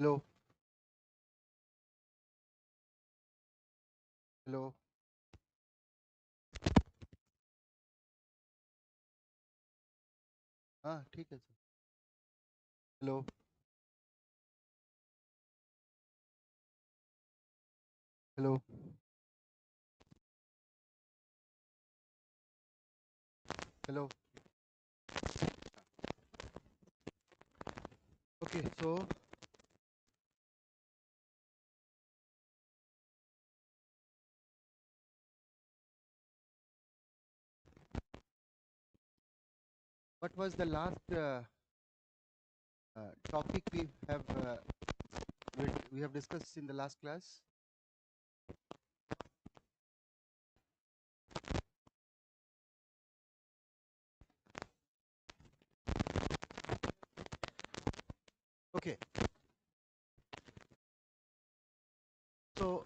Hello. Hello. हाँ ठीक है sir. Hello. Hello. Hello. Okay, so what was the last topic we have discussed in the last class? Okay. So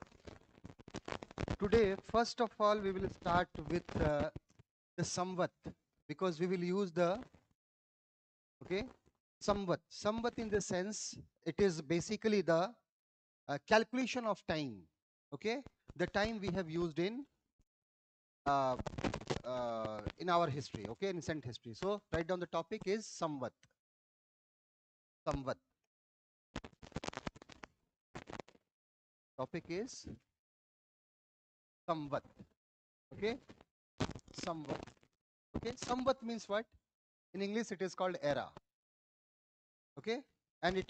today, first of all, we will start with the Samvat, because we will use the Samvat. Samvat in the sense it is basically the calculation of time. Okay, the time we have used uh, in our history. Okay, in recent history. So write down the topic is Samvat. Samvat. Topic is Samvat. Okay, Samvat. Okay, Samvat means what? In English, it is called era. Okay, and it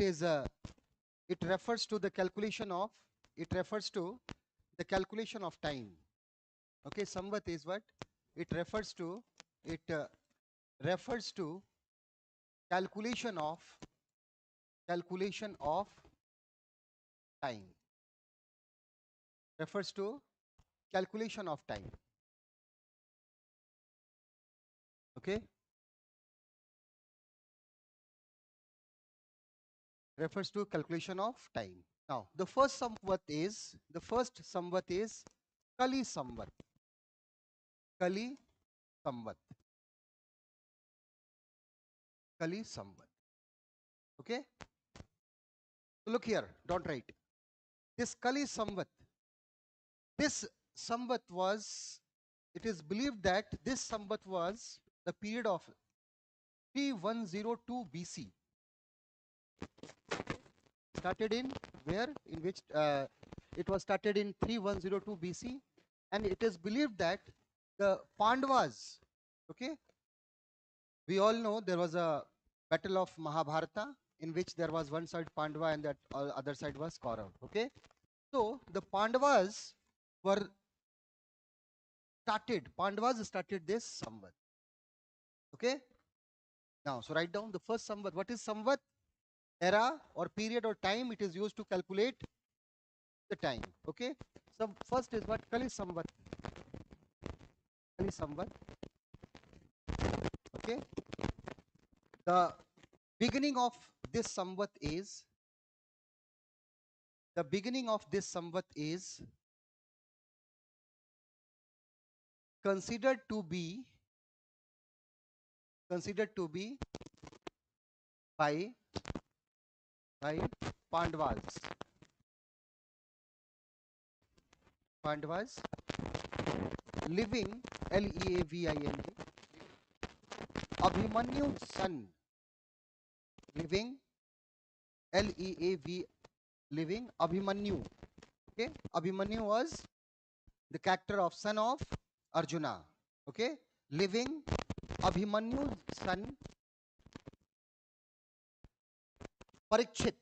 refers to the calculation of time. Okay, Samvat is what? It refers to calculation of time. Refers to calculation of time. Okay, refers to calculation of time. Now the first Samvat is Kali Samvat. Kali Samvat. Kali Samvat. Okay, so look here, don't write this Kali Samvat. This Samvat was, it is believed that this Samvat was the period of 3102 BC. Started in where? In which it was started in 3102 BC, and it is believed that the Pandavas, okay, we all know there was a battle of Mahabharata in which there was one side Pandava and that other side was Kaurav. Okay, so the Pandavas started this Samvat. Okay, now so write down the first Samvat. What is Samvat? Era or period or time it is used to calculate the time. Okay, so first is what? Kali Samvat. Kali Samvat. Okay, the beginning of this Samvat is considered to be by Pandavas. Pandavas living, Leaving, Abhimanyu son, living, living, Abhimanyu. Okay, Abhimanyu was the character of son of Arjuna. Okay, living Abhimanyu son Parikshit.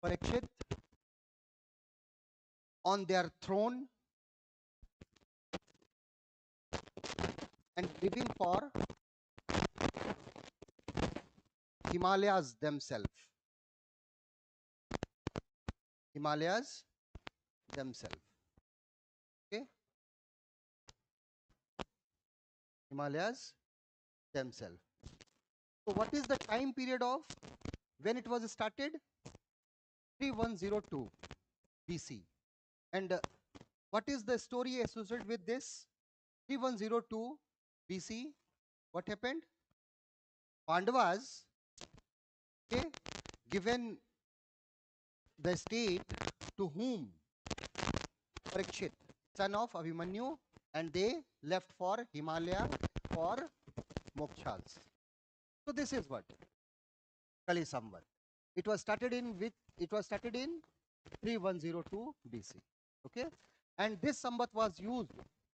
Parikshit on their throne and living for Himalayas themselves. Himalayas themselves. Okay, Himalayas themselves. So what is the time period of when it was started? 3102 BC. And what is the story associated with this 3102 BC? What happened? Pandavas, okay, given the state to whom? Parikshit, son of Abhimanyu, and they left for Himalaya for mokshas. So this is what Kali Samvat. It was started in 3102 BC. Okay, and this Samvat was used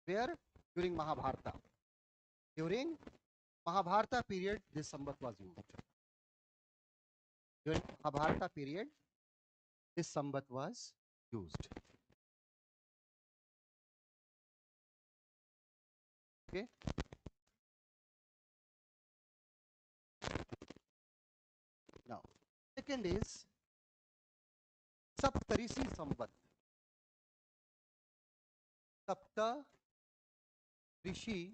where? During Mahabharata. During Mahabharata period, this Samvat was used. During Mahabharata period, this Samvat was used. Okay. Now, second is Saptarisi Samvat. Sapta Rishi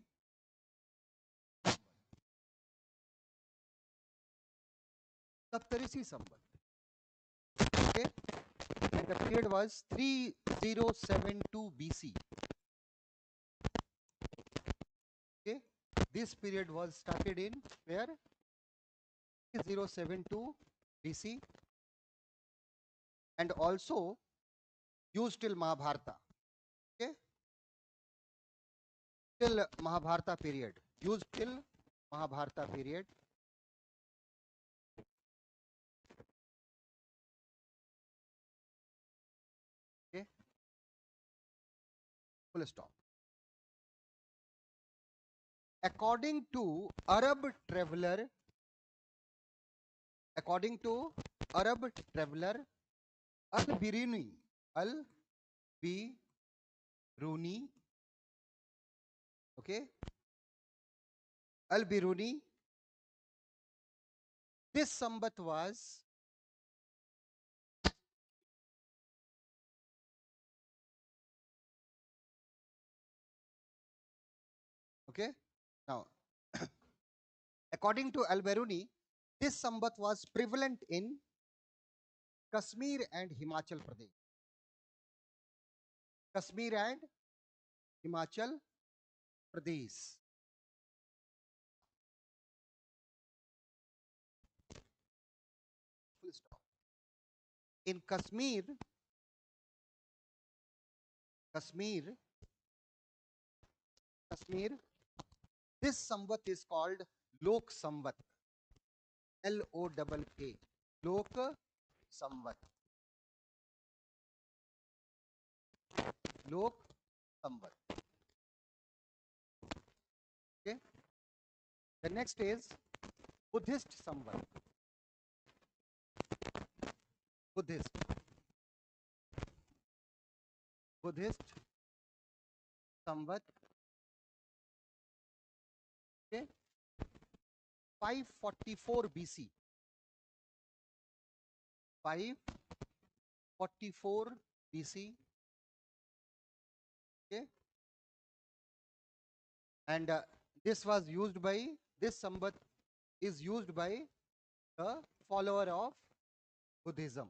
Saptarisi Samvat. Okay, and the period was 3072 BC. Okay, this period was started in where? 3072 BC, and also used till Mahabharata. Okay, till Mahabharata period, used till Mahabharata period. Okay, full stop. According to Arab traveler, Al-Biruni, okay, Al-Biruni, this Samvat was okay. Now, according to Al-Biruni, this Samvat was prevalent in Kashmir and Himachal Pradesh. Kashmir and Himachal Pradesh. Full stop. In Kashmir, this Samvat is called Lok Samvat. L-O-K-K. Lok Samvat. Lok Samvat. Okay. The next is Buddhist Samvat. Buddhist Samvat. Okay. 544 BC. 544 BC. Okay. And this Samvat is used by the follower of Buddhism.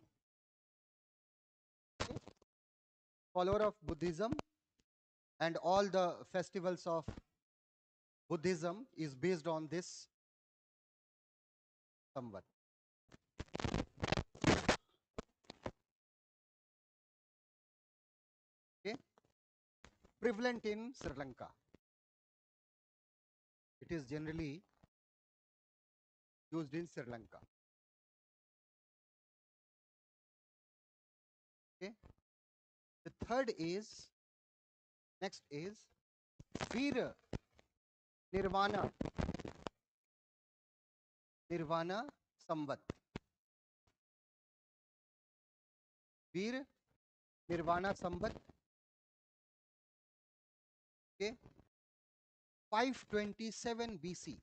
Okay. Follower of Buddhism, and all the festivals of Buddhism is based on this Samvat. Okay. Prevalent in Sri Lanka. It is generally used in Sri Lanka. Okay. The next is Veer Nirvana Samvat. Veer Nirvana Samvat. Okay. 527 BC.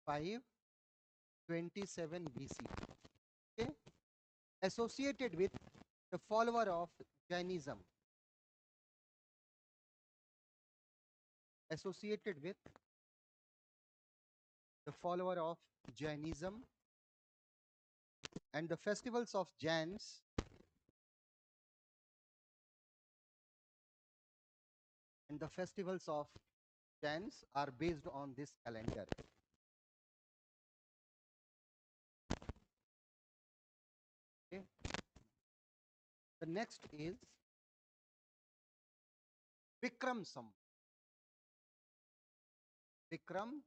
527 BC. Okay. Associated with the follower of Jainism. Associated with the follower of Jainism, and the festivals of Jains Ujjains are based on this calendar. Okay. The next is Vikram Samvat. Vikram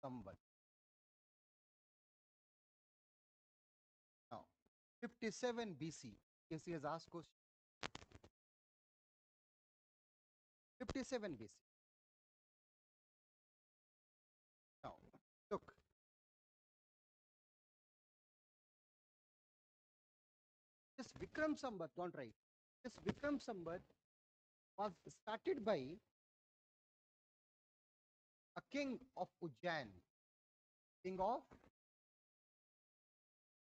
Samvat. Now, 57 BC. UPSC has asked question. 57 BC. Now, look. This Vikram Samvat, don't write. This Vikram Samvat was started by a king of Ujjain. King of,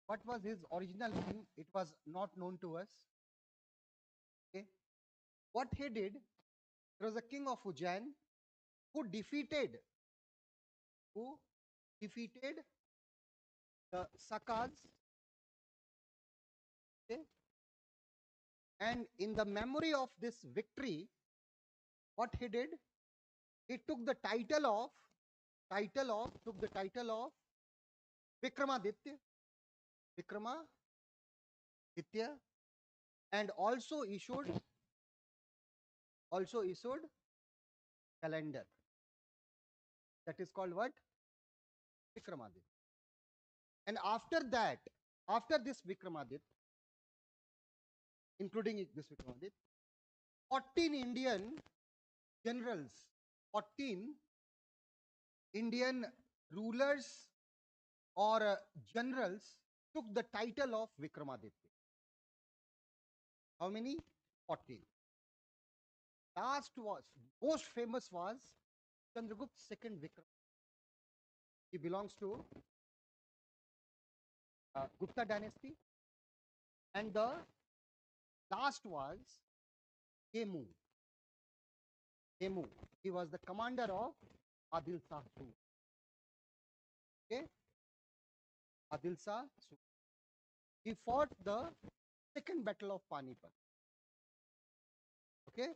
what was his original name? It was not known to us. Okay. What he did, there was a king of Ujjain who defeated the Sakas. Okay. And in the memory of this victory, what he did, he took the title of Vikramaditya, and also issued calendar. That is called what? Vikramaditya. And after that, after this Vikramaditya, including this Vikramaditya, 14 Indian generals, 14 Indian rulers or generals took the title of Vikramaditya. How many? 14. Last was, most famous was Chandragupt's second Vikram. He belongs to Gupta dynasty. And the last was 𝐃𝐤𝐤𝐬𝐤. He was the commander of Adil Shah Sood. Okay? Adil Shah Sood. He fought the second battle of Panipat. Okay?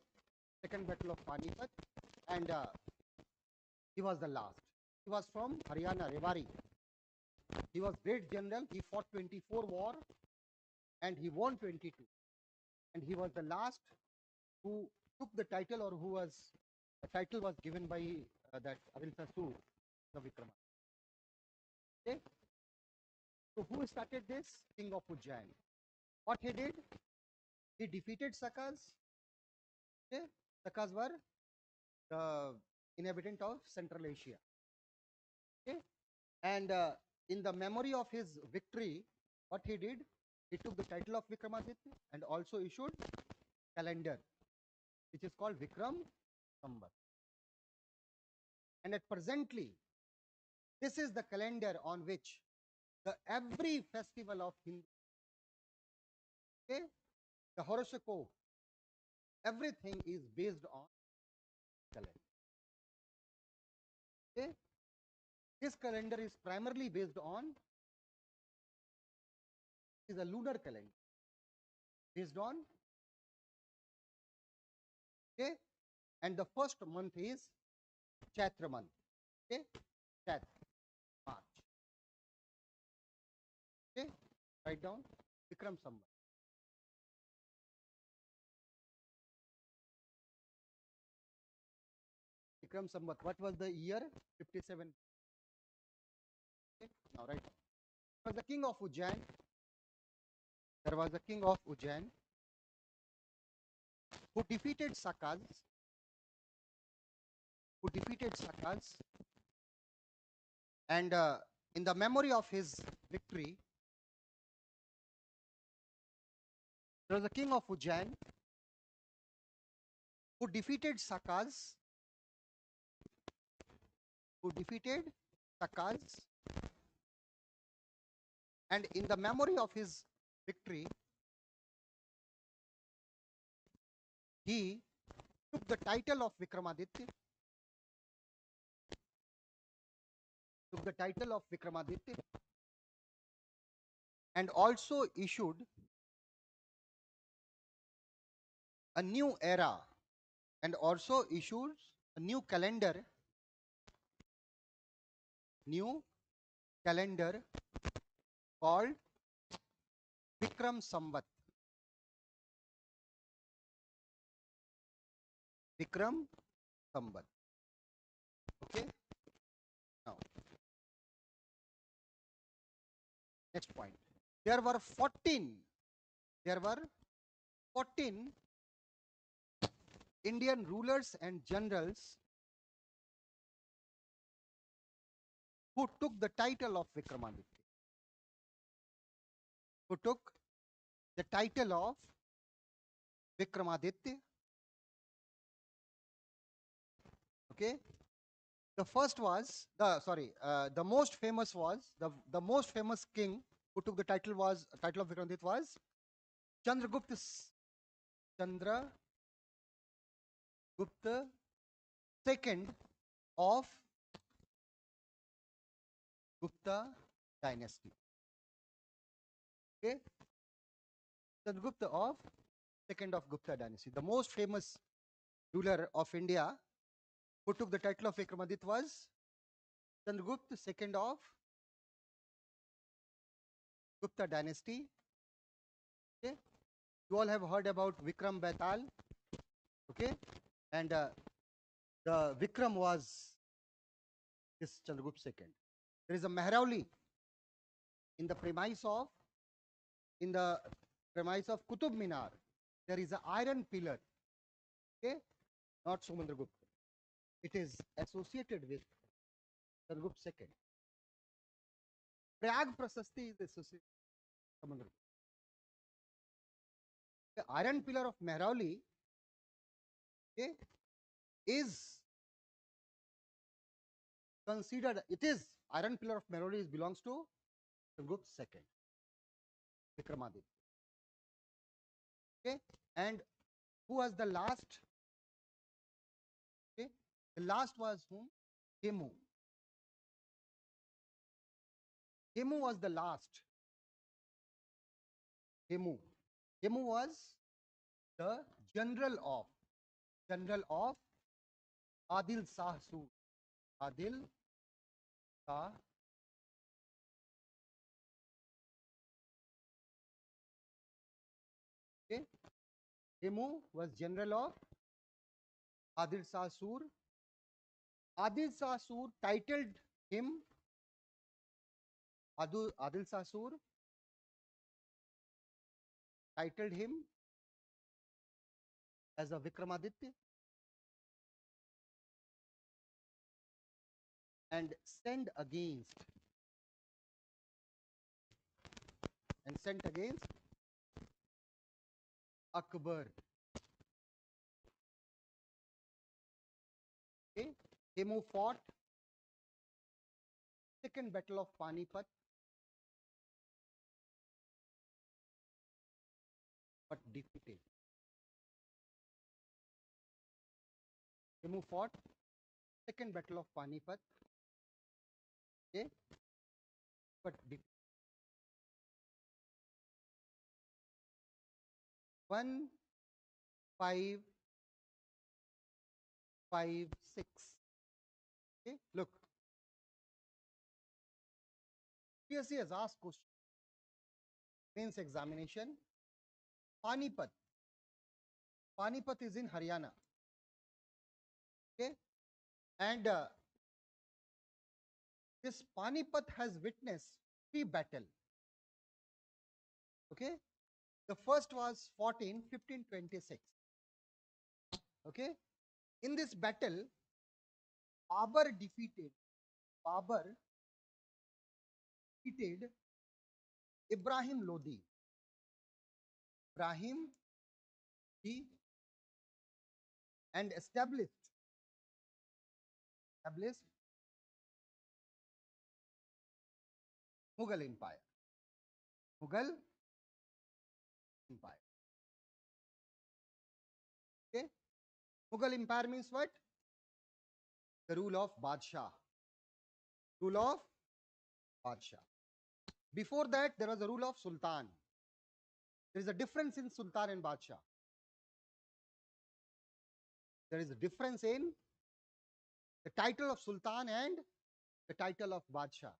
Second battle of Panipat. And he was the last. He was from Haryana, Rewari. He was great general. He fought 24 war and he won 22. And he was the last who took the title, or who was, the title was given by that Adil Shah Sood, the Vikrama. Okay? So who started this? King of Ujjain. What he did? He defeated Sakas. Okay? Sakas were the inhabitant of Central Asia. Okay? And in the memory of his victory, what he did? He took the title of Vikramaditya and also issued calendar, which is called Vikram Samvat. And at presently, this is the calendar on which every festival of Hindu, okay, the horoscope, everything is based on calendar. Okay? This calendar is primarily based on, is a lunar calendar based on, okay, and the first month is Chaitra month. Okay, Chaitra, March. Okay, write down Vikram Samvat. Vikram Samvat. What was the year? 57. Okay, now write down. There was the king of Ujjain. There was a king of Ujjain who defeated Sakas. And in the memory of his victory, there was a king of Ujjain who defeated Sakas. And in the memory of his victory, he took the title of Vikramaditya. And also issued a new era, and also issues a new calendar called Vikram Samvat. Vikram Samvat. Okay. Now, next point. There were 14. There were 14 Indian rulers and generals who took the title of Vikramaditya. Who took the title of Vikramaditya. Okay. The first was the most famous was the most famous king who took the title of Vikramaditya was Chandragupta second of Gupta dynasty. Okay, Chandragupta of second of Gupta dynasty. The most famous ruler of India who took the title of Vikramaditya was Chandragupta second of Gupta dynasty. Okay, you all have heard about Vikram Betal. Okay, and the Vikram was this Chandragupta second. There is a Mehrauli in the premise of Qutub Minar. There is an iron pillar. Okay, not Sumandragupta. It is associated with Chandragupta second. Prayag Prasasti is associated with Sumandragupta. The iron pillar of Mehrauli, okay, is considered. It is iron pillar of Mehrauli belongs to Chandragupta second, Vikramaditya. Okay, and who was the last? Okay, the last was whom? 𝐃𝐤𝐤𝐤𝐬. 𝐃𝐤𝐤𝐤𝐬 was the last. 𝐃𝐤𝐤𝐤𝐬 was the general of Adil Shah Sur. Adil Shah. Okay, 𝐃𝐤𝐤𝐤𝐬 was general of Adil Shah Sur. Adil Shah Sur titled him Adil Shah Sur titled him as a Vikramaditya and sent against Akbar. Okay, 𝐃𝐤𝐤𝐤𝐬 fought second battle of Panipat, but defeated. 𝐃𝐤𝐤𝐤𝐬 fought second battle of Panipat, okay, but defeated. 1556. Okay, look. UPSC has asked question. Mains examination. Panipat. Panipat is in Haryana. Okay, and this Panipat has witnessed 3 battles. Okay, the first was fought in 1526. Okay, in this battle, Babur defeated Ibrahim Lodi. And established Mughal Empire. Okay, Mughal Empire means what? The rule of Badshah. Before that, there was a rule of Sultan. There is a difference in Sultan and Badshah. There is a difference in The title of Sultan and the title of Badshah.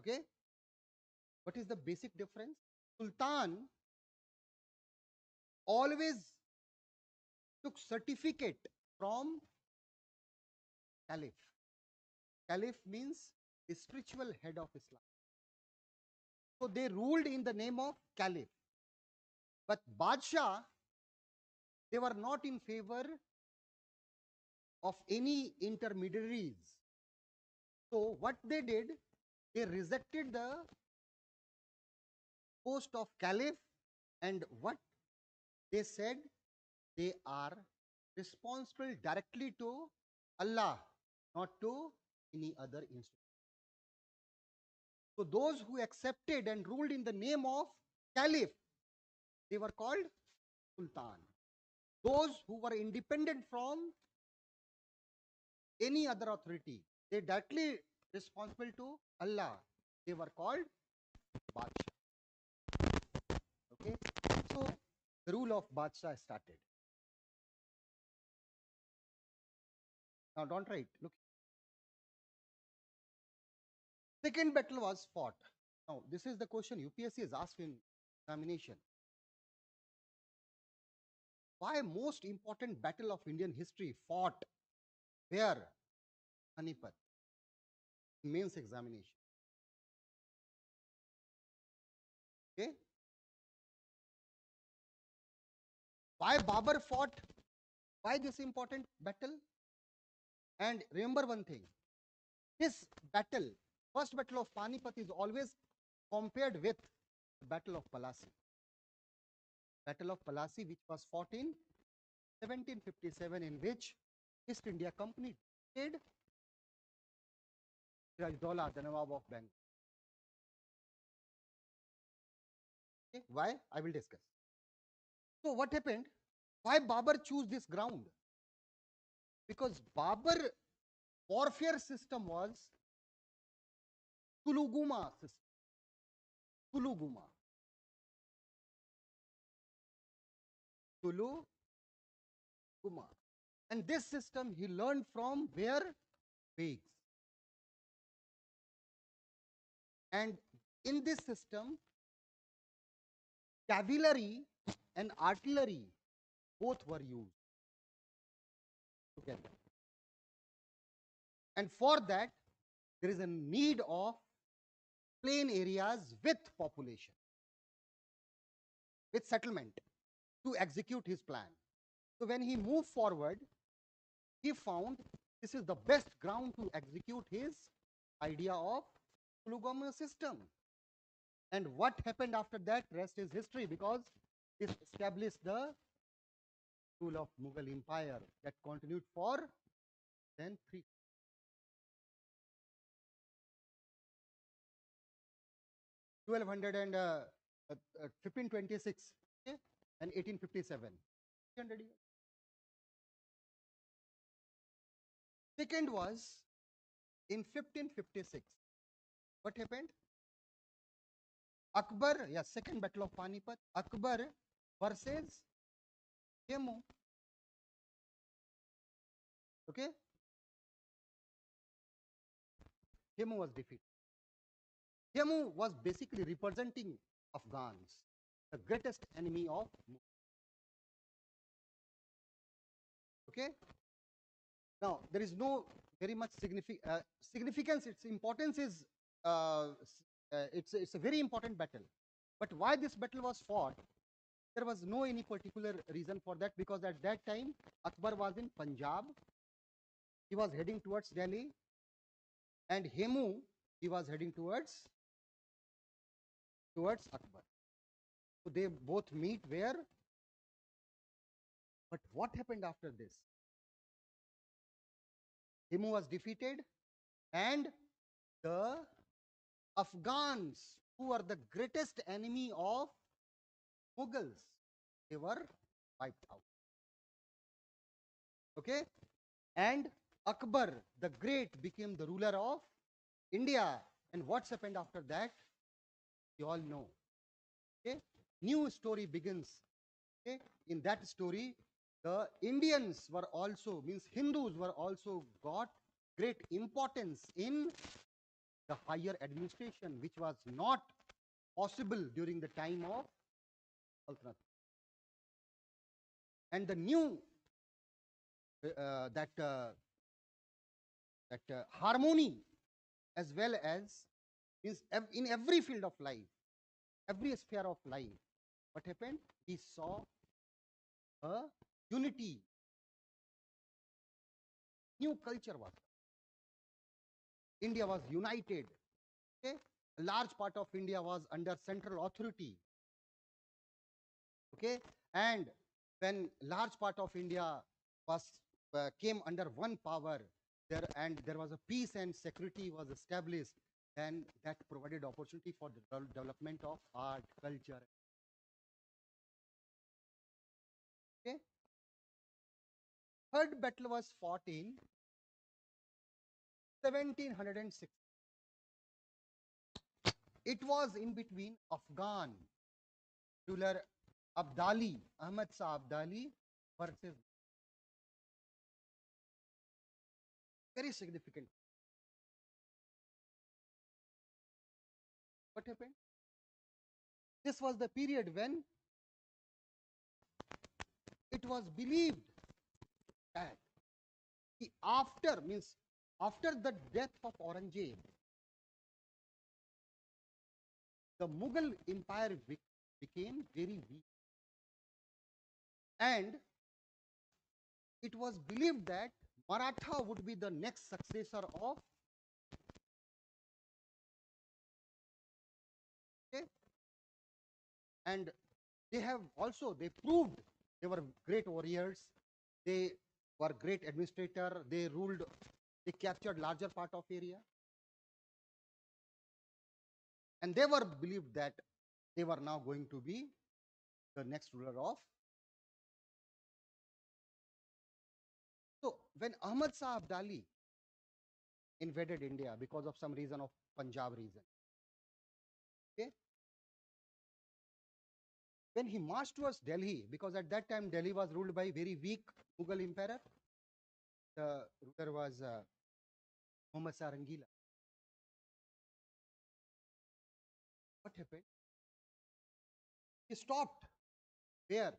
Okay? What is the basic difference? Sultan always took certificate from Caliph. Caliph means the spiritual head of Islam. So they ruled in the name of Caliph. But Badshah, they were not in favor of any intermediaries. So what they did, they rejected the post of Caliph, and what they said, they are responsible directly to Allah, not to any other institution. So those who accepted and ruled in the name of Caliph, they were called Sultan. Those who were independent from any other authority, they directly responsible to Allah, they were called Badshah. Okay, so the rule of Badshah started. Now don't write, look. Second battle was fought. Now this is the question UPSC is asked in examination. Why most important battle of Indian history fought where? Panipat. Mains examination. Okay. Why Babur fought? Why this important battle? And remember one thing, this battle, first battle of Panipat, is always compared with the battle of Palasi. Battle of Palasi, which was fought in 1757, in which East India Company defeated Siraj-Dowlah, the Nawab of Bengal. Okay. Why? I will discuss. So what happened? Why Babur chose this ground? Because Babur warfare system was Tuluguma system. Tuluguma. Tuluguma. And this system he learned from where? Vegs. And in this system, cavalry and artillery both were used together. And for that, there is a need of plain areas with population, with settlement, to execute his plan. So when he moved forward, he found this is the best ground to execute his idea of Tuluguma system. And what happened after that, rest is history, because it established the rule of Mughal Empire that continued for then 1200 and 1526, okay, and 1857. 300 years. Second was in 1556. What happened? Akbar, yeah, second battle of Panipat. Akbar versus Ǩemu. Okay? Ǩemu was defeated. Ǩemu was basically representing Afghans, the greatest enemy of Mughals. Okay? Now, there is no very much significance. Its importance is, it's a very important battle. But why this battle was fought? There was no any particular reason for that, because at that time, Akbar was in Punjab. He was heading towards Delhi. And Ǩemu, he was heading towards Akbar. So they both meet where? But what happened after this? Ǩemu was defeated, and the Afghans, who were the greatest enemy of Mughals, they were wiped out. Okay? And Akbar the Great became the ruler of India. And what's happened after that? You all know. Okay? New story begins. Okay? In that story, the Indians were also, means Hindus were also got great importance in the higher administration, which was not possible during the time of Sultanate. And the new harmony, as well as is in every field of life, every sphere of life, what happened? We saw a unity. New culture was. India was united. Okay? A large part of India was under central authority. Okay? And when large part of India was came under one power, there was a peace and security was established, then that provided opportunity for the development of art, culture. Okay? Third battle was fought in 1706. It was in between Afghan ruler Abdali, Ahmad Shah Abdali versus, very significant. What happened? This was the period when it was believed that after the death of Aurangzeb, the Mughal empire became very weak, and it was believed that Maratha would be the next successor of. Okay? And they proved they were great warriors, they were great administrator, they captured larger part of area, and they were believed that they were now going to be the next ruler of. So when Ahmad Shah Abdali invaded India because of some reason of Punjab region, okay, when he marched towards Delhi, because at that time Delhi was ruled by very weak Mughal emperor, the ruler was Muhammad Shah Rangila. What happened? He stopped. Where?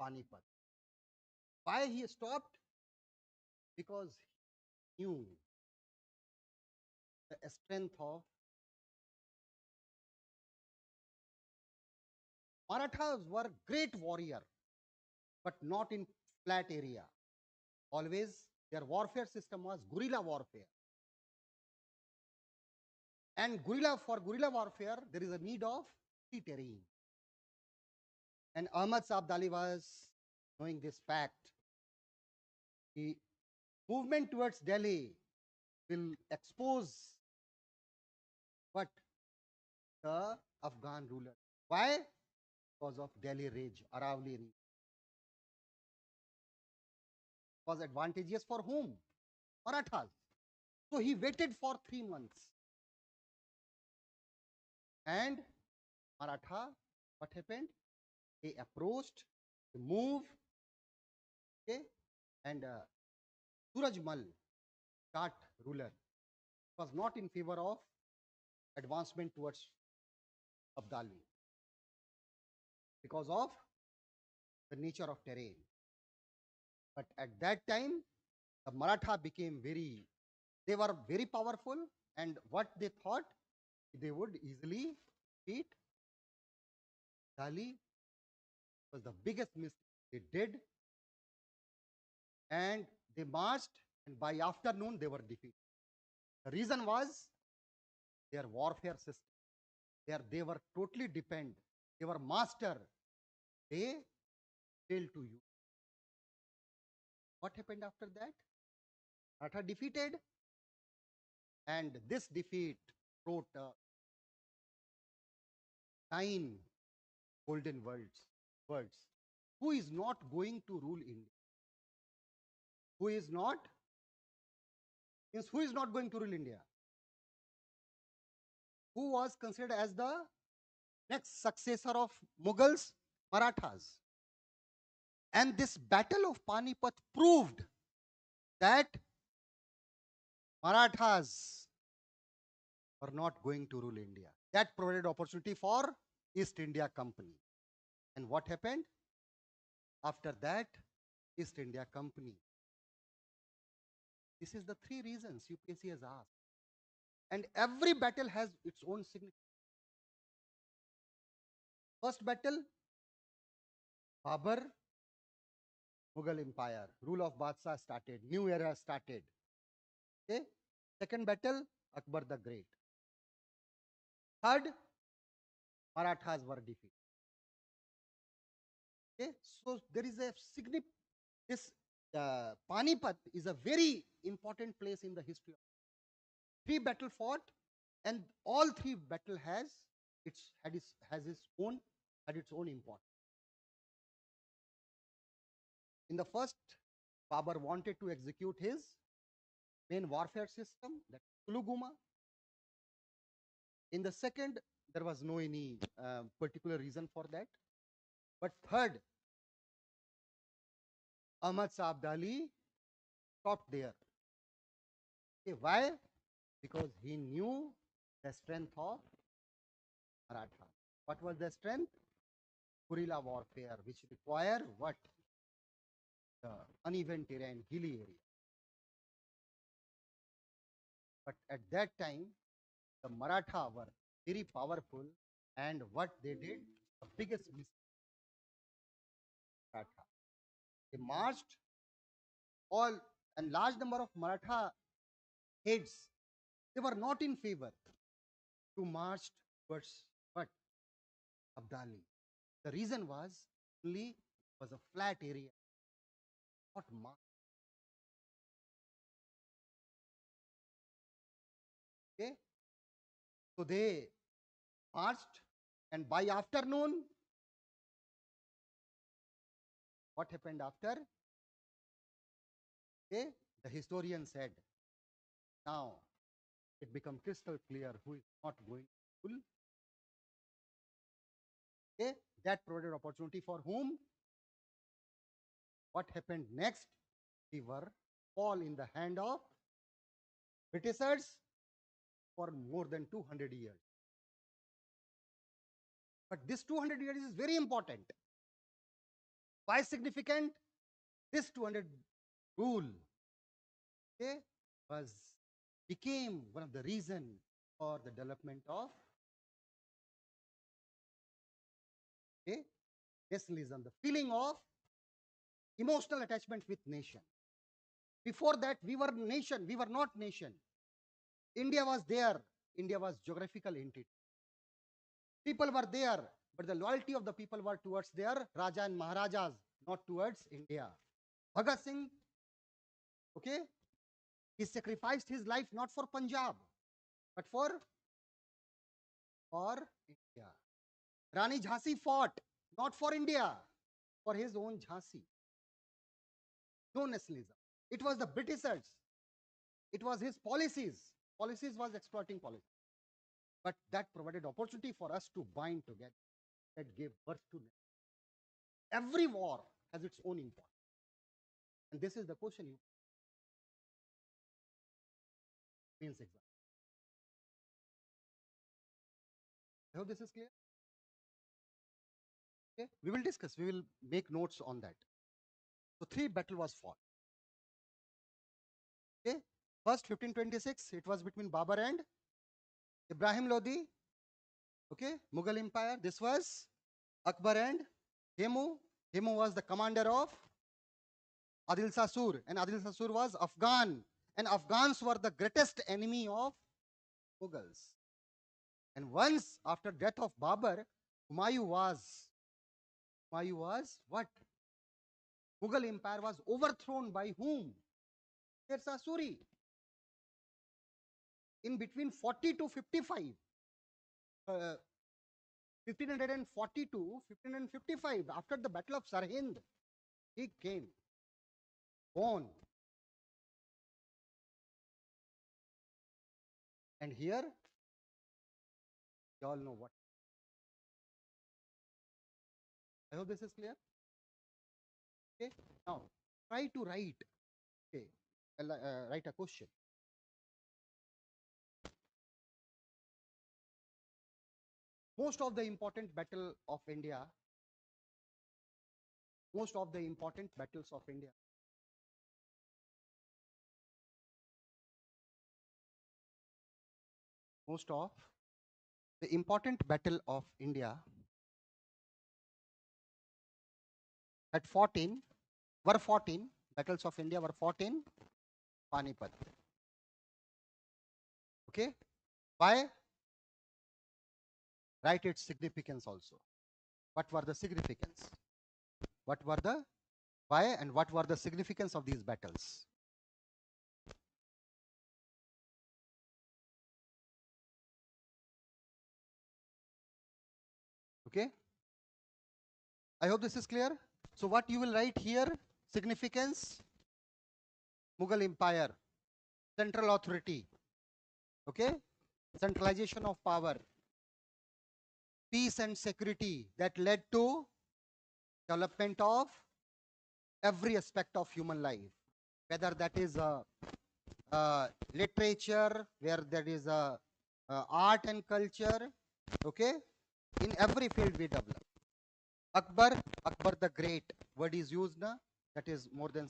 Panipat. Why he stopped? Because he knew the strength of Marathas were great warrior, but not in flat area. Always their warfare system was guerrilla warfare. And for guerrilla warfare, there is a need of sea terrain. And Ahmad Shah Abdali was knowing this fact. The movement towards Delhi will expose what the Afghan ruler. Why? Because of Delhi Ridge, Aravalli Ridge. Was advantageous for whom? Marathas. So he waited for 3 months. And Maratha, what happened? They approached, they moved, okay, and Surajmal, Jat ruler, was not in favor of advancement towards Abdali because of the nature of terrain. But at that time, the Maratha became they were very powerful, and what they thought, they would easily defeat Dali. Was the biggest mistake they did, and they marched, and by afternoon they were defeated. The reason was their warfare system. They were totally dependent. They were master. They failed to use. What happened after that? Maratha defeated, and this defeat wrote 9 golden words. Who is not going to rule India? Who is not going to rule India? Who was considered as the next successor of Mughals? Marathas. And this battle of Panipat proved that Marathas were not going to rule India. That provided opportunity for East India Company. And what happened? After that, East India Company. This is the three reasons UPSC has asked. And every battle has its own significance. First battle, Babur, Mughal Empire, rule of Badshah started, new era started. Okay. Second battle, Akbar the Great. Third, Marathas were defeated. Okay. So there is a significant, this Panipat is a very important place in the history. Three battle fought, and all three battle has its own importance. In the first, Babur wanted to execute his main warfare system, that Tuluguma. In the second, there was no any particular reason for that. But third, Ahmad Sabdali stopped there. Okay, why? Because he knew the strength of Maratha. What was the strength? Guerrilla warfare, which require what? The uneven terrain, hilly area. But at that time, the Maratha were very powerful, and what they did, the biggest mistake, Maratha. They marched all, and large number of Maratha heads, they were not in favor to march towards what? Abdali. The reason was only was a flat area, not march. Okay, so they marched, and by afternoon, what happened after? Okay, the historian said, now it become crystal clear who is not going to rule. Okay, that provided opportunity for whom? What happened next? We were fall in the hand of Britishers for more than 200 years. But this 200 years is very important. Why significant? This 200 rule, okay, became one of the reason for the development of, okay, nationalism, the feeling of emotional attachment with nation. Before that, we were nation, we were not nation. India was there. India was geographical entity. People were there, but the loyalty of the people were towards their Raja and Maharajas, not towards India. Bhagat Singh, okay, he sacrificed his life not for Punjab, but for India. Rani Jhansi fought not for India, for his own Jhansi. No nationalism. It was the Britishers. It was his policies. Policies was exploiting policy. But that provided opportunity for us to bind together. That gave birth to nation. Every war has its own importance. And this is the question you means exam. I hope this is clear. Okay, we will discuss. We will make notes on that. So three battle was fought. Okay, first 1526 it was between Babur and Ibrahim Lodi. Okay, Mughal Empire. This was Akbar and 𝐾𝐤𝐤𝐬𝐻. 𝐾𝐤𝐤𝐬𝐻 was the commander of Adil Sasur, and Adil Sasur was Afghan, and Afghans were the greatest enemy of Mughals. And once after death of Babur, Humayun was what? Mughal Empire was overthrown by whom? Sher Shah Suri. In between 40 to 55, 1542, 1555, after the Battle of Sarhind, he came, born. And here, you all know what. I hope this is clear. Okay. Now try to write. Okay. Write a question. Most of the important battle of India. Most of the important battles of India. Most of the important battle of India had fought in, were fought in, battles of India were fought in Panipat. Okay. Why? Write its significance also. What were the significance? What were the why and what were the significance of these battles? Okay. I hope this is clear. So what you will write here? Significance, Mughal Empire, central authority, okay, centralization of power, peace and security that led to development of every aspect of human life, whether that is literature, where there is art and culture, okay, in every field we develop. Akbar, Akbar the Great, word is used na, that is more than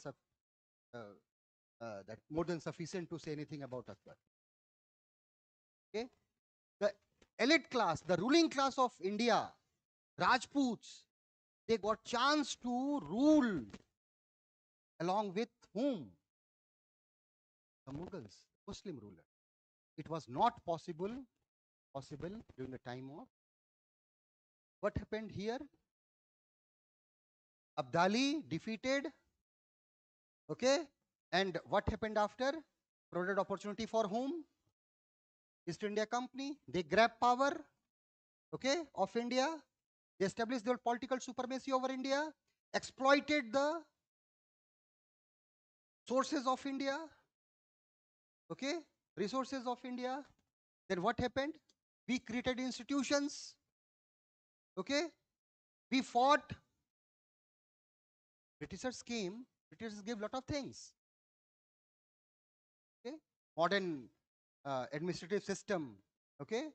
that more than sufficient to say anything about Akbar. Okay, the elite class, the ruling class of India, Rajputs, they got chance to rule along with whom? The Mughals, Muslim ruler. It was not possible during the time of. What happened here? Abdali defeated. Okay, and what happened after? Provided opportunity for whom? East India Company. They grabbed power, okay, of India. They established their political supremacy over India, exploited the sources of India, okay, resources of India. Then what happened? We created institutions, okay, we fought. Britishers came, Britishers gave lot of things, okay, modern administrative system, okay,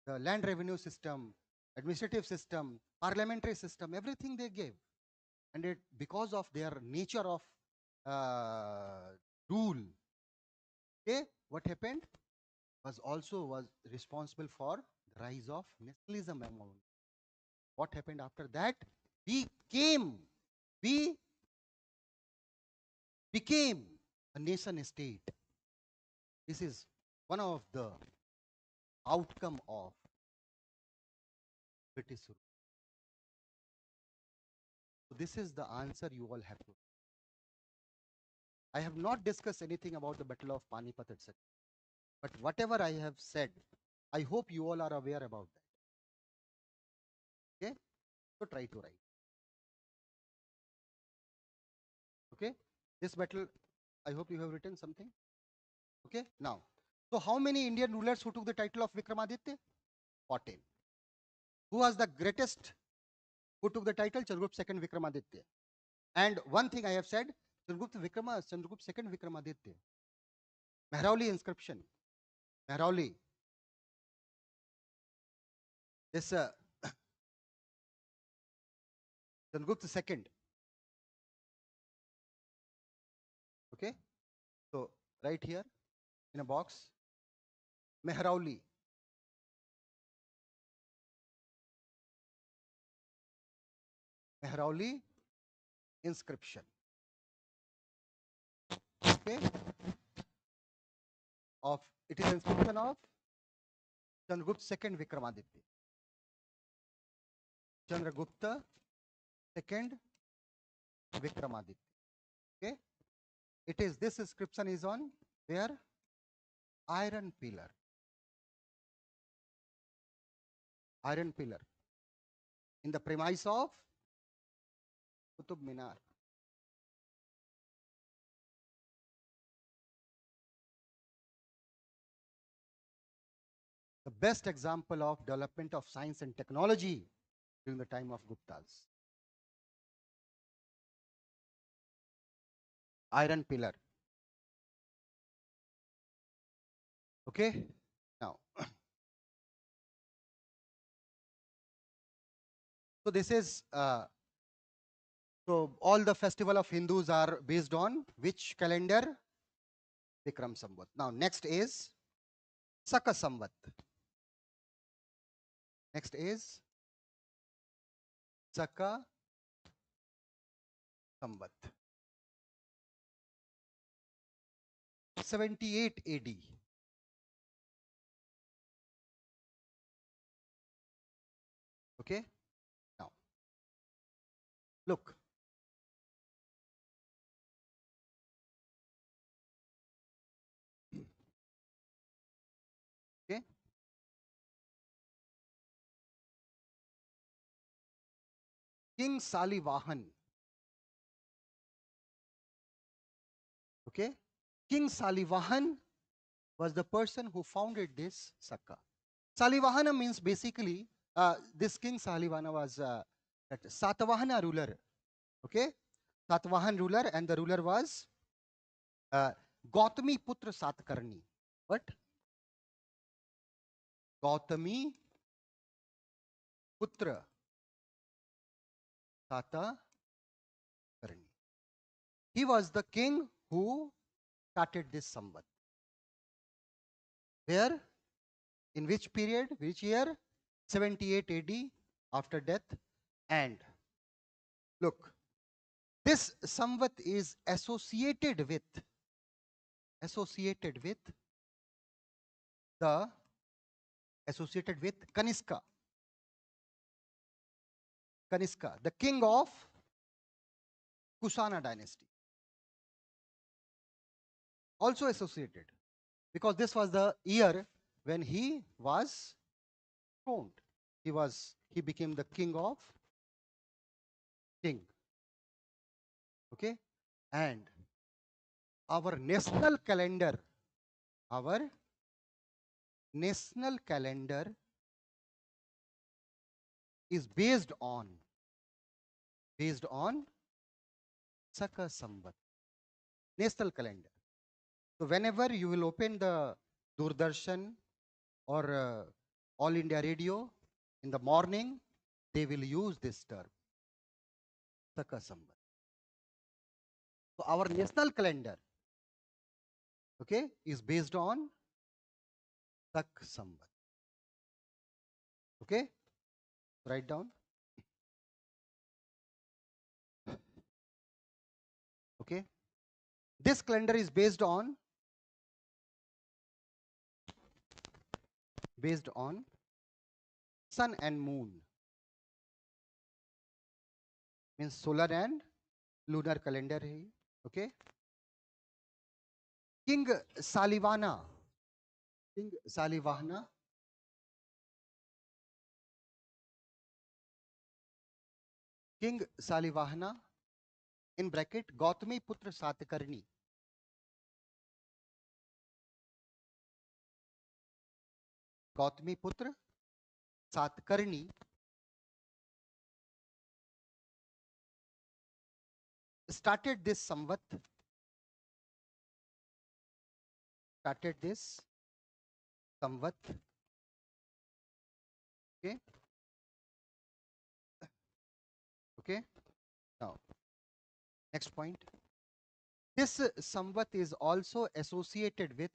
the land revenue system, administrative system, parliamentary system, everything they gave. And it, because of their nature of rule, okay, what happened? Was responsible for the rise of nationalism among. What happened after that? We became a nation state. This is one of the outcome of British rule. So this is the answer you all have to. I have not discussed anything about the Battle of Panipat, etc. But whatever I have said, I hope you all are aware about that. Okay? So try to write. Okay? This battle, I hope you have written something. Okay? Now, so how many Indian rulers who took the title of Vikramaditya? 14. Who was the greatest who took the title? Chandragupta II Vikramaditya. And one thing I have said, Chandragupta II Vikramaditya. Mehrauli inscription. Mehrauli. This Chandragupta II. Okay? So right here in a box, Mehrauli. Mehrauli inscription. Okay? Of it is inscription of Chandragupta II Vikramaditya. Chandragupta II Vikramaditya. Okay? It is, this inscription is on where? Iron pillar. Iron pillar. In the premise of Qutub Minar. The best example of development of science and technology during the time of Guptas. iron pillar. Okay, now so this is so all the festival of Hindus are based on which calendar? Vikram Samvat. Now next is Saka Samvat. Next is Saka Samvat. 78 AD. Okay, now look. Okay, King Salivahan. Okay, King Salivahan was the person who founded this Saka. Salivahana means basically this King Salivahana was that Satavahana ruler. Okay, Satavahan ruler, and the ruler was Gautami Putra Satkarni. What? Gautami Putra Satkarni. He was the king who started this Samvat. Where? In which period? Which year? 78 AD, after death. And look, this Samvat is associated with Kanishka. Kanishka, the king of Kushana dynasty. Also associated, because this was the year when he was throned. He became the king of king. Okay, and our national calendar is based on Saka Samvat, national calendar. So whenever you will open the Doordarshan or All India Radio in the morning, they will use this term, Saka Samvat. So our national calendar, okay, is based on Sak Samvat. Okay, write down. Okay, this calendar is based on sun and moon, means solar and lunar calendar. Okay, King Salivahana in bracket Gautami Putra Satkarni. Gautami Putra Satkarni started this Samvat. Okay. Okay. Now, next point. This Samvat is also associated with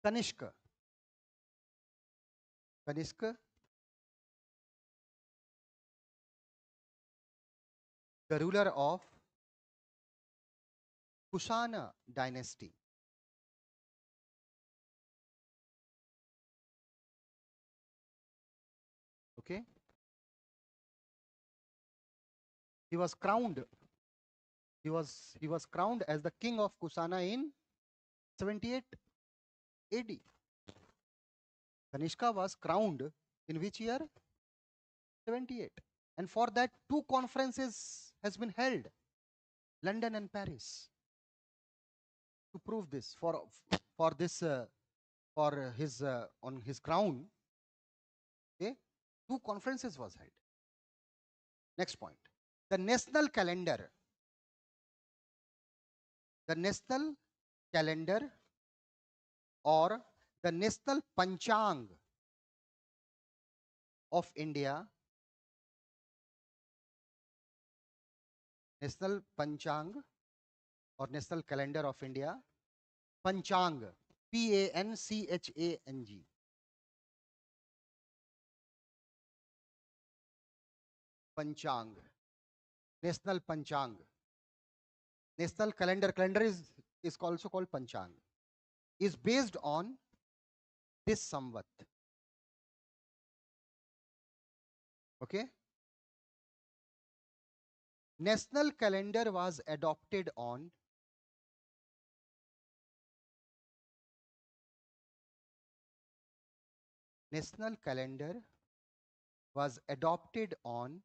Kanishka. The ruler of Kushana dynasty. Okay. He was crowned. He was crowned as the king of Kushana in 78 AD. Kanishka was crowned in which year? 78. And for that, 2 conferences has been held, London and Paris, to prove this for for his on his crown. Okay, 2 conferences was held. Next point, the national calendar. The national calendar or the national panchang of India. National panchang or national calendar of India. Panchang, Panchang. Panchang, national panchang. National calendar is also called panchang, is based on this samvat. Okay, national calendar was adopted on national calendar was adopted on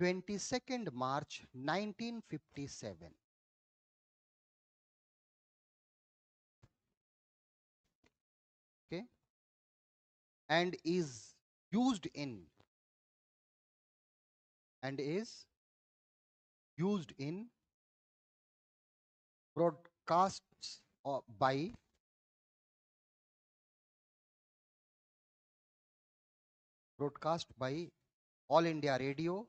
22nd March 1957. Okay, and is used in broadcasts by All India Radio,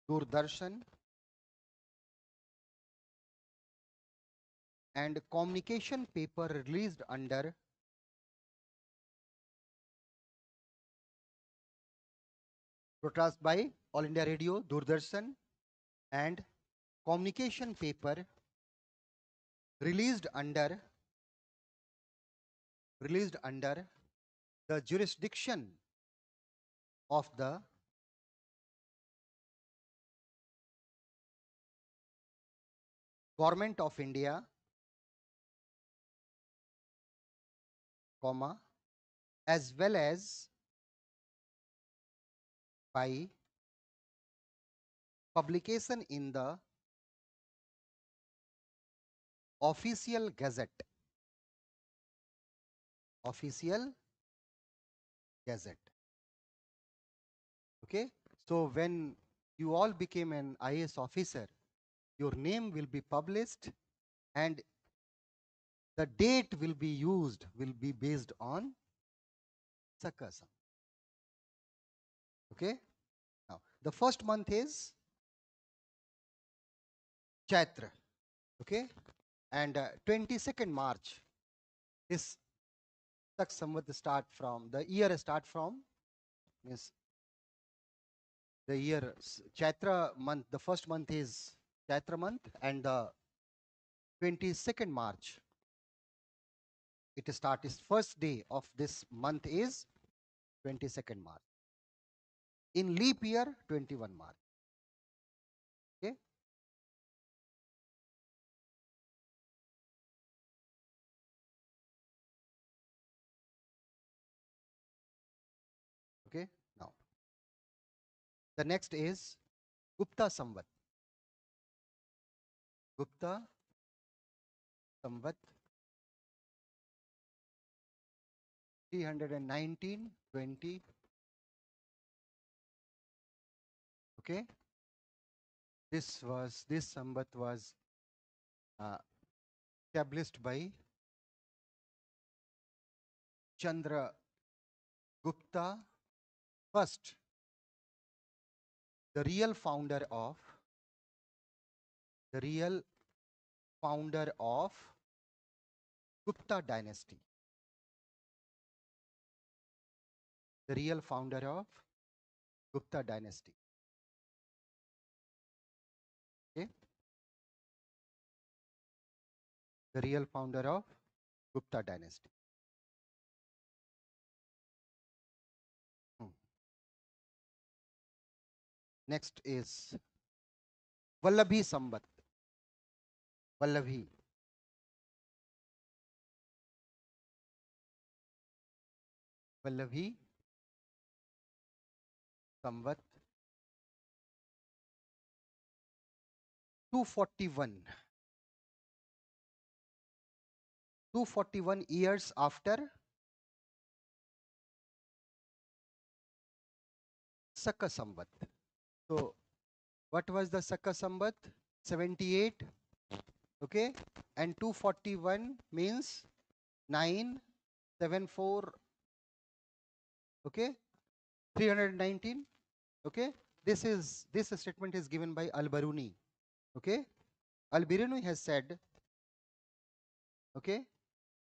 Doordarshan, and communication paper released under broadcast by All India Radio, Doordarshan, and communication paper released under the jurisdiction of the Government of India, comma, as well as by publication in the official gazette. Official gazette. Okay, so when you all became an IAS officer, your name will be published and the date will be used, will be based on Sakasam. Okay, now the first month is Chaitra. Okay, and 22nd March, this Samvat start from, the year start from, means the year Chaitra month, the first month is Chaitra month, and the 22nd March, it start is first day of this month is 22nd March. In leap year, 21 March. Okay. Okay. Now, the next is Gupta Samvat. Gupta Samvat 319-20. Okay. This Samvat was established by Chandra Gupta first, the real founder of Gupta dynasty. The real founder of Gupta dynasty. Okay. The real founder of Gupta dynasty. Next is Vallabhi Samvat. Vallabhi. Vallabhi Samvat 241. 241 years after Saka Samvat. So what was the Saka Samvat? 78, okay, and 241 means 974, okay, 319, okay. This statement is given by Al-Biruni, okay. Al-Biruni has said, okay,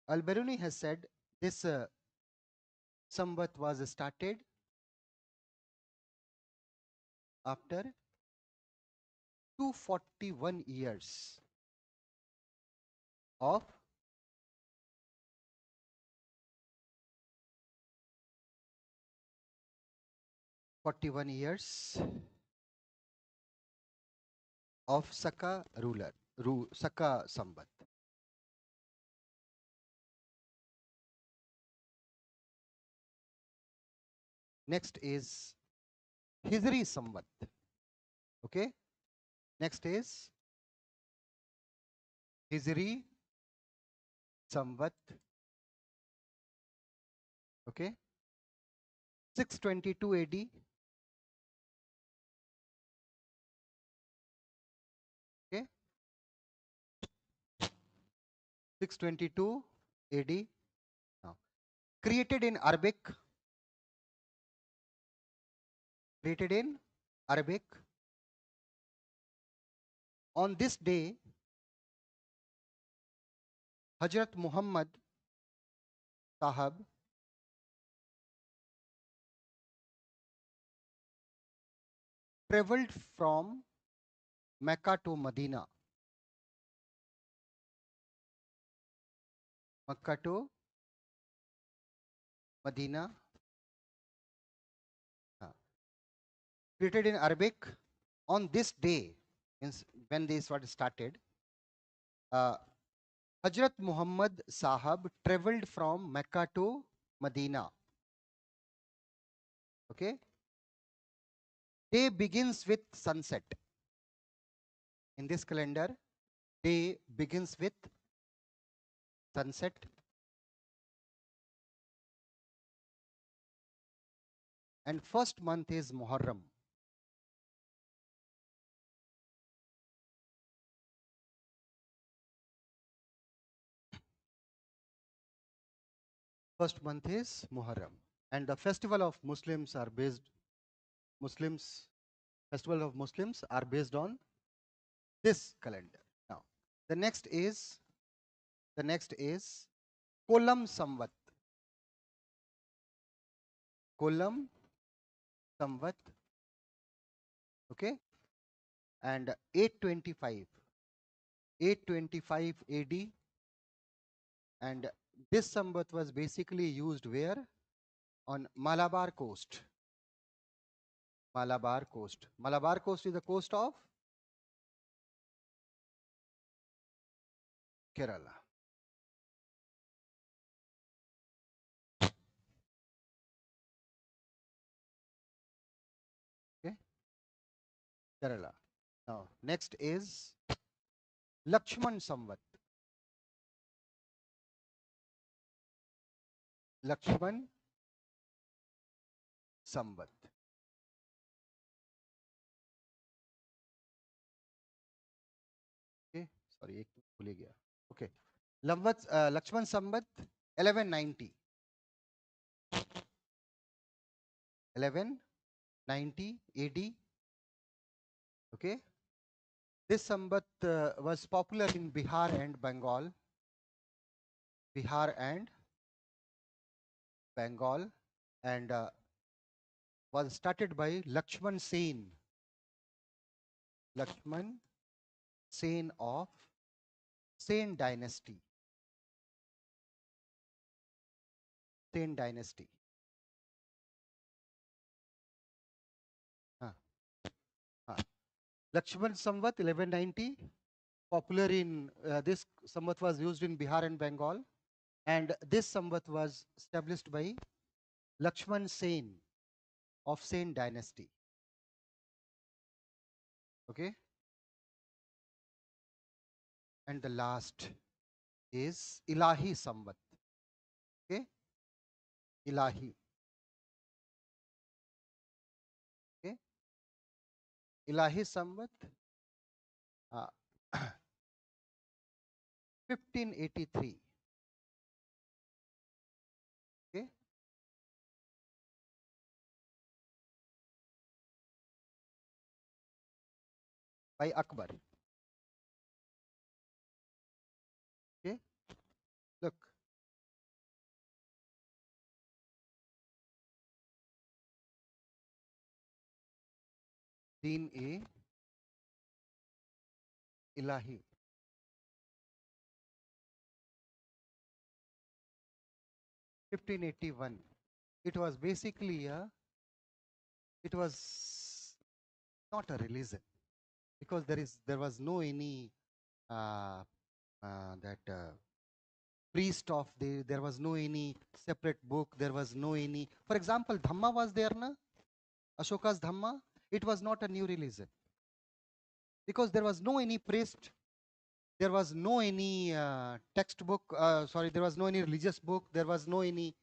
Al-Biruni has said this Samvat was started after 241 years of 41 years of Saka ruler, Saka Samvat. Next is Hijri Samvat. Okay. Next is Hijri Samvat. Okay. 622 AD. Okay. 622 AD. Now, created in Arabic. Created in Arabic. On this day, Hazrat Muhammad Sahab traveled from Mecca to Medina. Mecca to Medina. Created in Arabic. On this day, means when this was started, Hazrat Muhammad Sahab traveled from Mecca to Medina. Okay. Day begins with sunset. In this calendar, day begins with sunset. And first month is Muharram. First month is Muharram. And the festival of Muslims are based, festival of Muslims are based on this calendar. Now, the next is Kolam Samvat. Kolam Samvat. Okay. And 825 AD. And this Samvat was basically used where? On Malabar coast. Malabar coast. Malabar coast is the coast of Kerala. Okay, Kerala. Now, next is Lakshman Samvat. Lakshman Samvat. Okay, sorry, एक तो भूल ही गया. Okay, Lakshman Samvat 1190. 1190 AD. Okay, this Samvat was popular in Bihar and Bengal. Bihar and Bengal, and was started by Lakshman Sen. Lakshman Sen of Sen dynasty. Sen dynasty. Lakshman Samvat 1190, popular in this Samvat was used in Bihar and Bengal, and this Samvat was established by Lakshman Sen of Sen dynasty. Okay, and the last is Ilahi Samvat. Okay, Ilahi. Okay, Ilahi Samvat, uh, 1583. Okay, by Akbar. Okay, look, Deen A Ilahi. 1581. It was basically it was not a religion, because there was no any uh, that priest of there was no any separate book, there was no any, for example, Dhamma was there, na? Ashoka's Dhamma, it was not a new religion, because there was no any priest, there was no any textbook, sorry, there was no any religious book, there was no any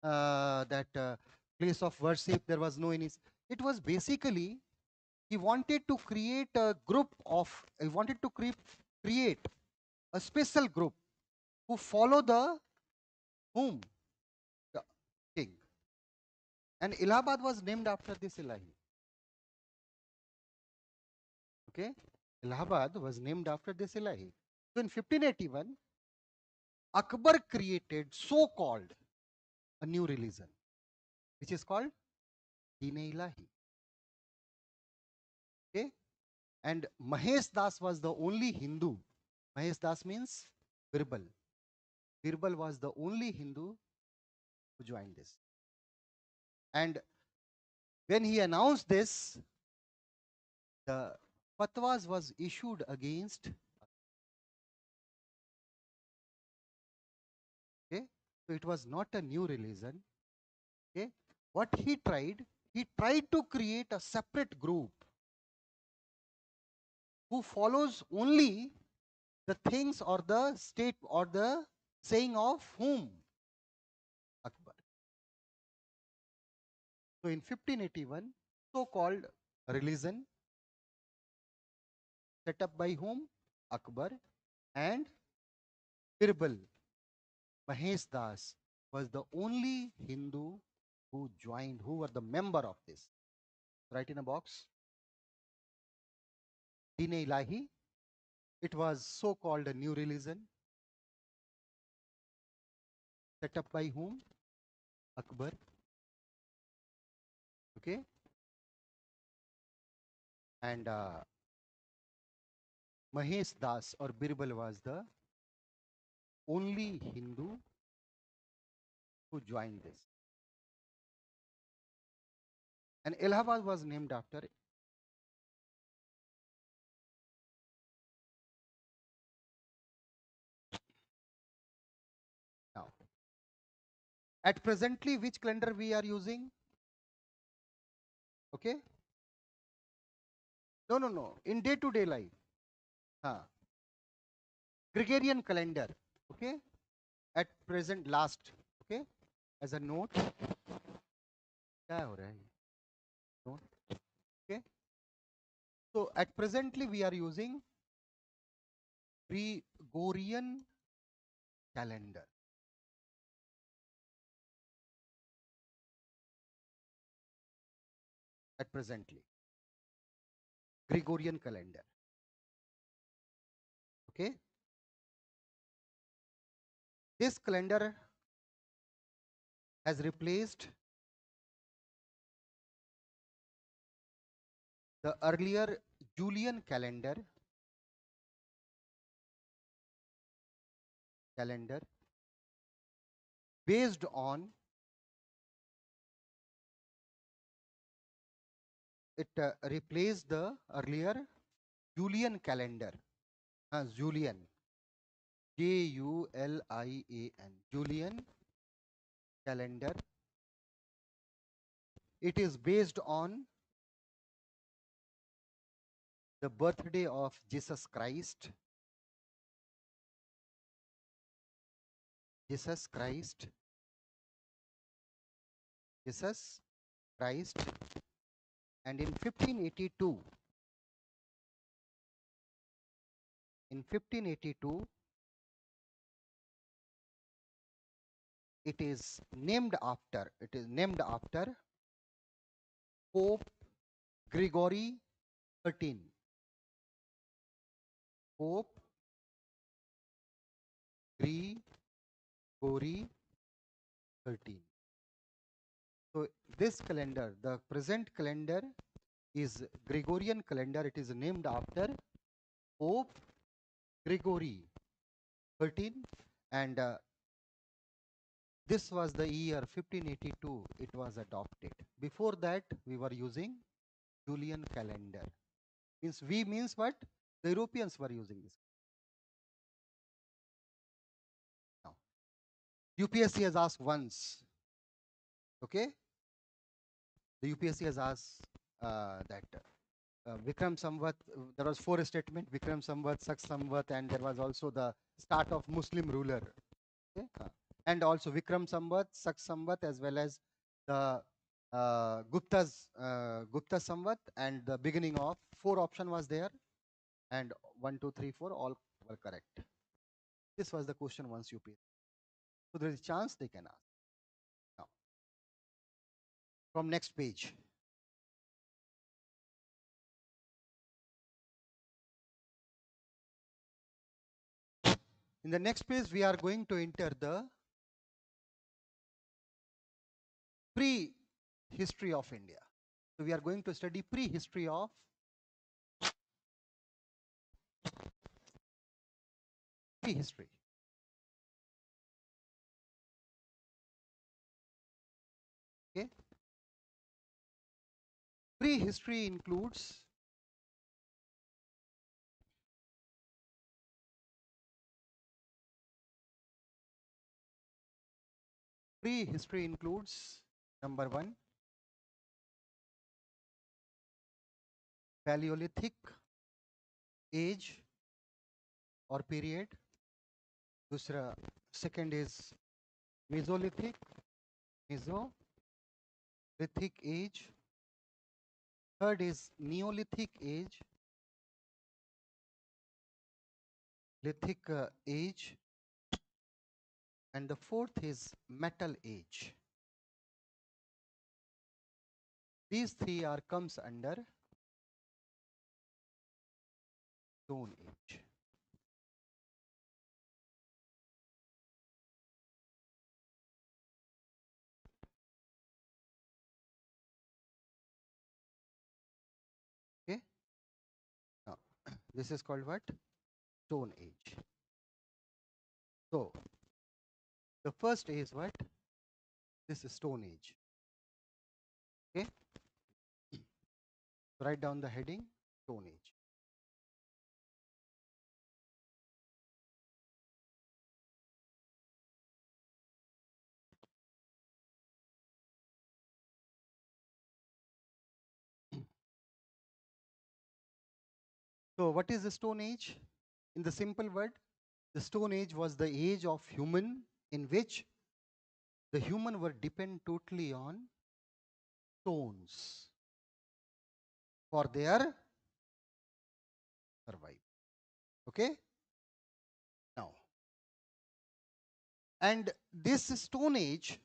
that place of worship, there was no any, it was basically, he wanted to create a group of, he wanted to create a special group who follow the whom? The king. And Allahabad was named after this Ilahi. Okay? Allahabad was named after this Ilahi. So in 1581, Akbar created so-called a new religion, which is called Deen Ilahi. Okay? And Mahesh Das was the only Hindu. Mahesh Das means Birbal. Birbal was the only Hindu who joined this. And when he announced this, the fatwas was issued against. Okay, so it was not a new religion. Okay, what he tried to create a separate group who follows only the things or the state or the saying of whom? Akbar. So in 1581, so-called religion set up by whom? Akbar, and Birbal, Mahesh Das was the only Hindu who joined, who were the member of this. Write in a box. Deen Ilahi. It was so-called a new religion set up by whom? Akbar. Okay. And Mahesh Das or Birbal was the only Hindu who joined this. And Allahabad was named after it. Now, at presently, which calendar we are using? Okay. No, no, no. In day-to-day life. Gregorian calendar. Okay. At present, last. Okay. As a note. क्या हो रहा है? Note. Okay. So at presently we are using Gregorian calendar. At presently. Gregorian calendar. Okay. This calendar has replaced the earlier Julian calendar based on it replaced the earlier Julian calendar. Julian. Julian. Julian calendar. It is based on the birthday of Jesus Christ Jesus Christ, Jesus Christ, and in 1582, in 1582, it is named after Pope Gregory 13. Pope Gregory 13. So this calendar, the present calendar, is Gregorian calendar. It is named after Pope Gregory 13, and this was the year 1582 it was adopted. Before that we were using Julian calendar. Means we means what? The Europeans were using this. Now UPSC has asked once, okay? The UPSC has asked that Vikram Samvat, there was four statement, Vikram Samvat, Sak Samvat, and there was also the start of Muslim ruler. Okay? And also Vikram Samvat, Sak Samvat, as well as the Gupta Samvat, and the beginning of four option was there, and 1, 2, 3, 4 all were correct. This was the question once you pay. So there is a chance they can ask. Now, from next page. In the next page, we are going to enter the pre-history of India. So we are going to study pre-history of prehistory. Okay. Prehistory includes number one, Paleolithic age or period. दूसरा, second is Mesolithic age. Third is Neolithic age, age, and the fourth is Metal age. These three are comes under Stone age. Okay. Now, this is called what? Stone age. So the first is what? This is Stone age. Okay. Write down the heading, Stone age. So what is the Stone age? In the simple word, the Stone age was the age of human in which the human were depend totally on stones for their survival. Okay. Now, and this Stone age,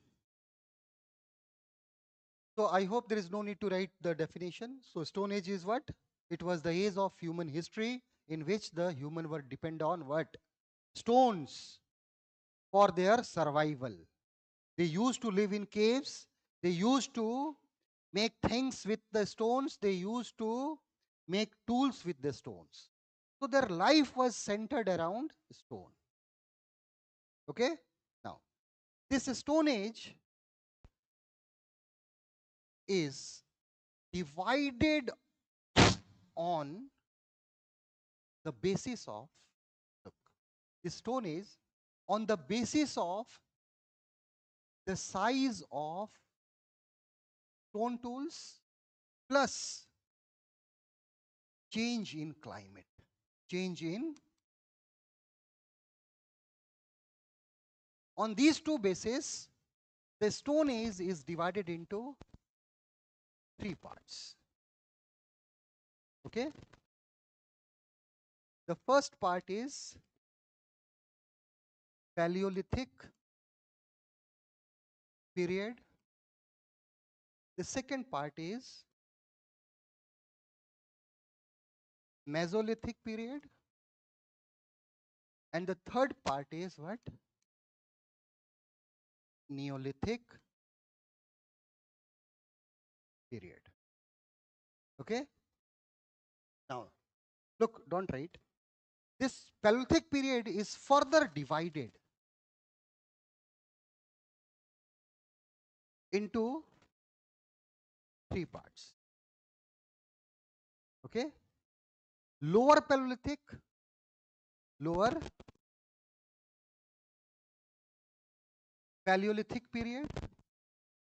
so I hope there is no need to write the definition. So Stone age is what? It was the age of human history in which the human were depend on what? Stones for their survival. They used to live in caves. They used to make things with the stones. They used to make tools with the stones. So their life was centered around stone. Okay? Now, this Stone age is divided on the basis of, look, the Stone age on the basis of the size of stone tools plus change in climate, change in On these two bases, the Stone Age is divided into three parts. Okay? The first part is Paleolithic period. The second part is Mesolithic period. And the third part is what? Neolithic period. Okay? Now, look, don't write. This Paleolithic period is further divided into three parts. Okay? Lower Paleolithic, Lower Paleolithic period,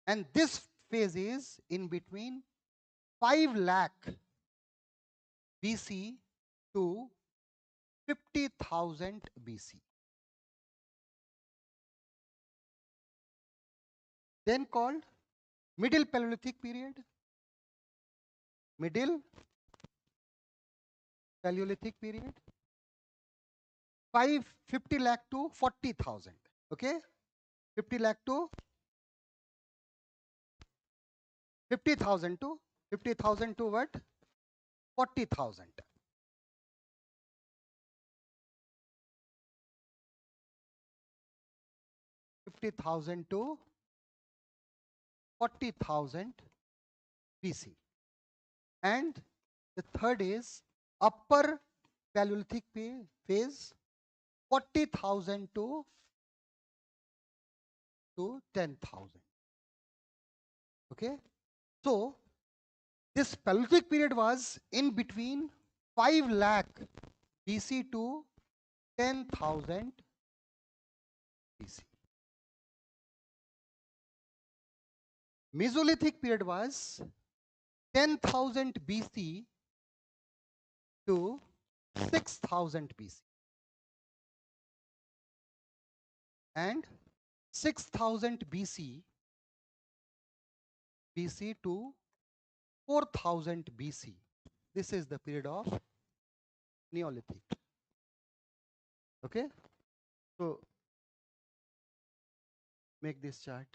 and this phase is in between 5 lakh BC to 50,000 BC. Then called Middle Paleolithic period, Middle Paleolithic period, 50 lakh to 40,000. Okay? 50 lakh to 50,000 to 50,000 to what? 40,000. 50,000 to 40,000 BC. And the third is Upper Paleolithic phase, 40,000 to 10,000. Okay? So, this Paleolithic period was in between 5 lakh BC to 10,000 BC. Mesolithic period was 10,000 BC to 6,000 BC. And 6,000 BC to 4,000 BC. This is the period of Neolithic. Okay? So, make this chart.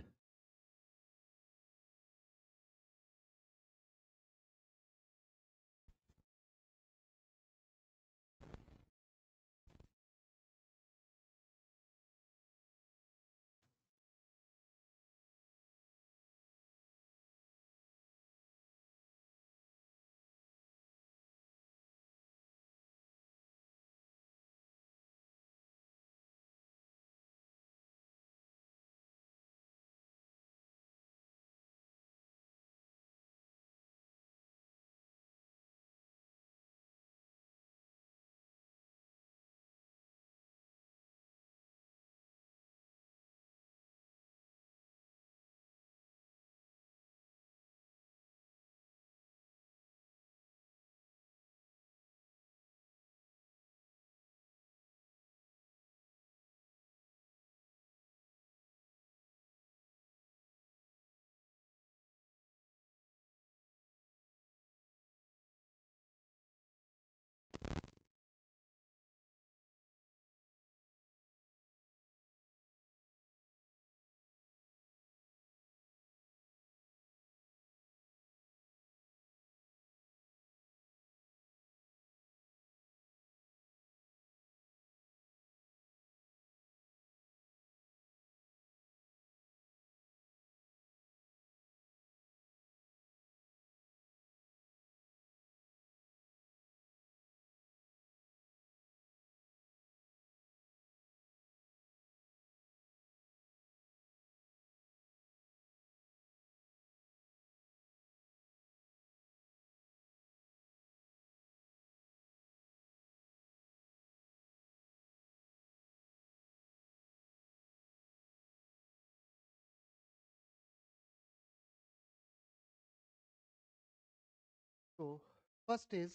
So, first is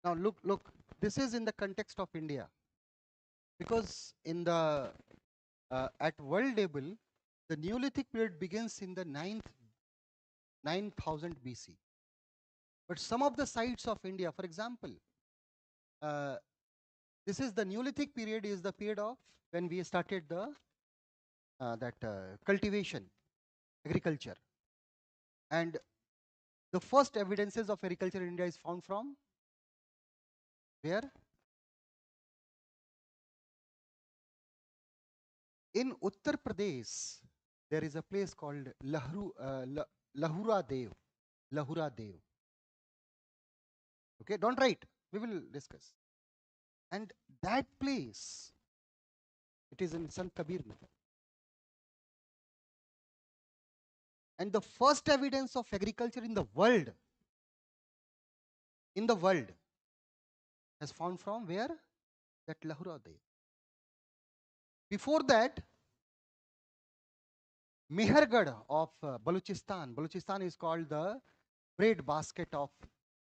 Now look, this is in the context of India, because in the at world level, the Neolithic period begins in the 9000 BC. But some of the sites of India, for example, uh, this is the Neolithic period is the period of when we started the cultivation, agriculture, and the first evidences of agriculture in India is found from where? In Uttar Pradesh, there is a place called Lahura Dev. Lahura Dev. Okay, don't write. We will discuss. And that place, it is in Sant Kabir Nagar. And the first evidence of agriculture in the world, has found from where? That Lahura Dev. Before that, Mehergarh of Balochistan. Balochistan is called the bread basket of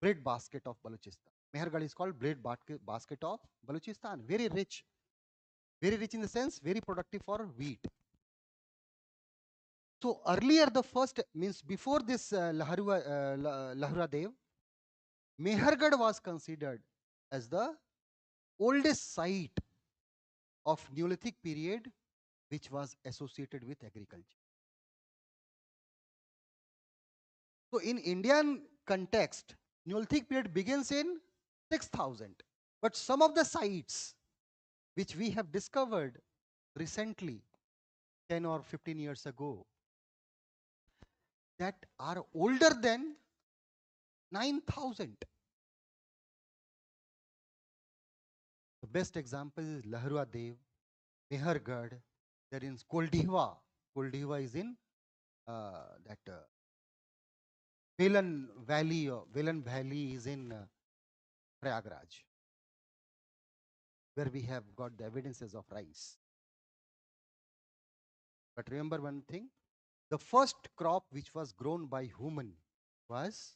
Balochistan. Mehergarh is called bread basket of Balochistan. Very rich in the sense very productive for wheat. So earlier, the first means before this Lahura Dev, Mehergarh was considered as the oldest site of Neolithic period which was associated with agriculture. So in Indian context, Neolithic period begins in 6000. But some of the sites which we have discovered recently, 10 or 15 years ago, that are older than 9000. The best example is Lahura Dev, Mehergarh, there is Koldihwa. Koldihwa is in Velan Valley is in Prayagraj, where we have got the evidences of rice. But remember one thing, the first crop which was grown by human was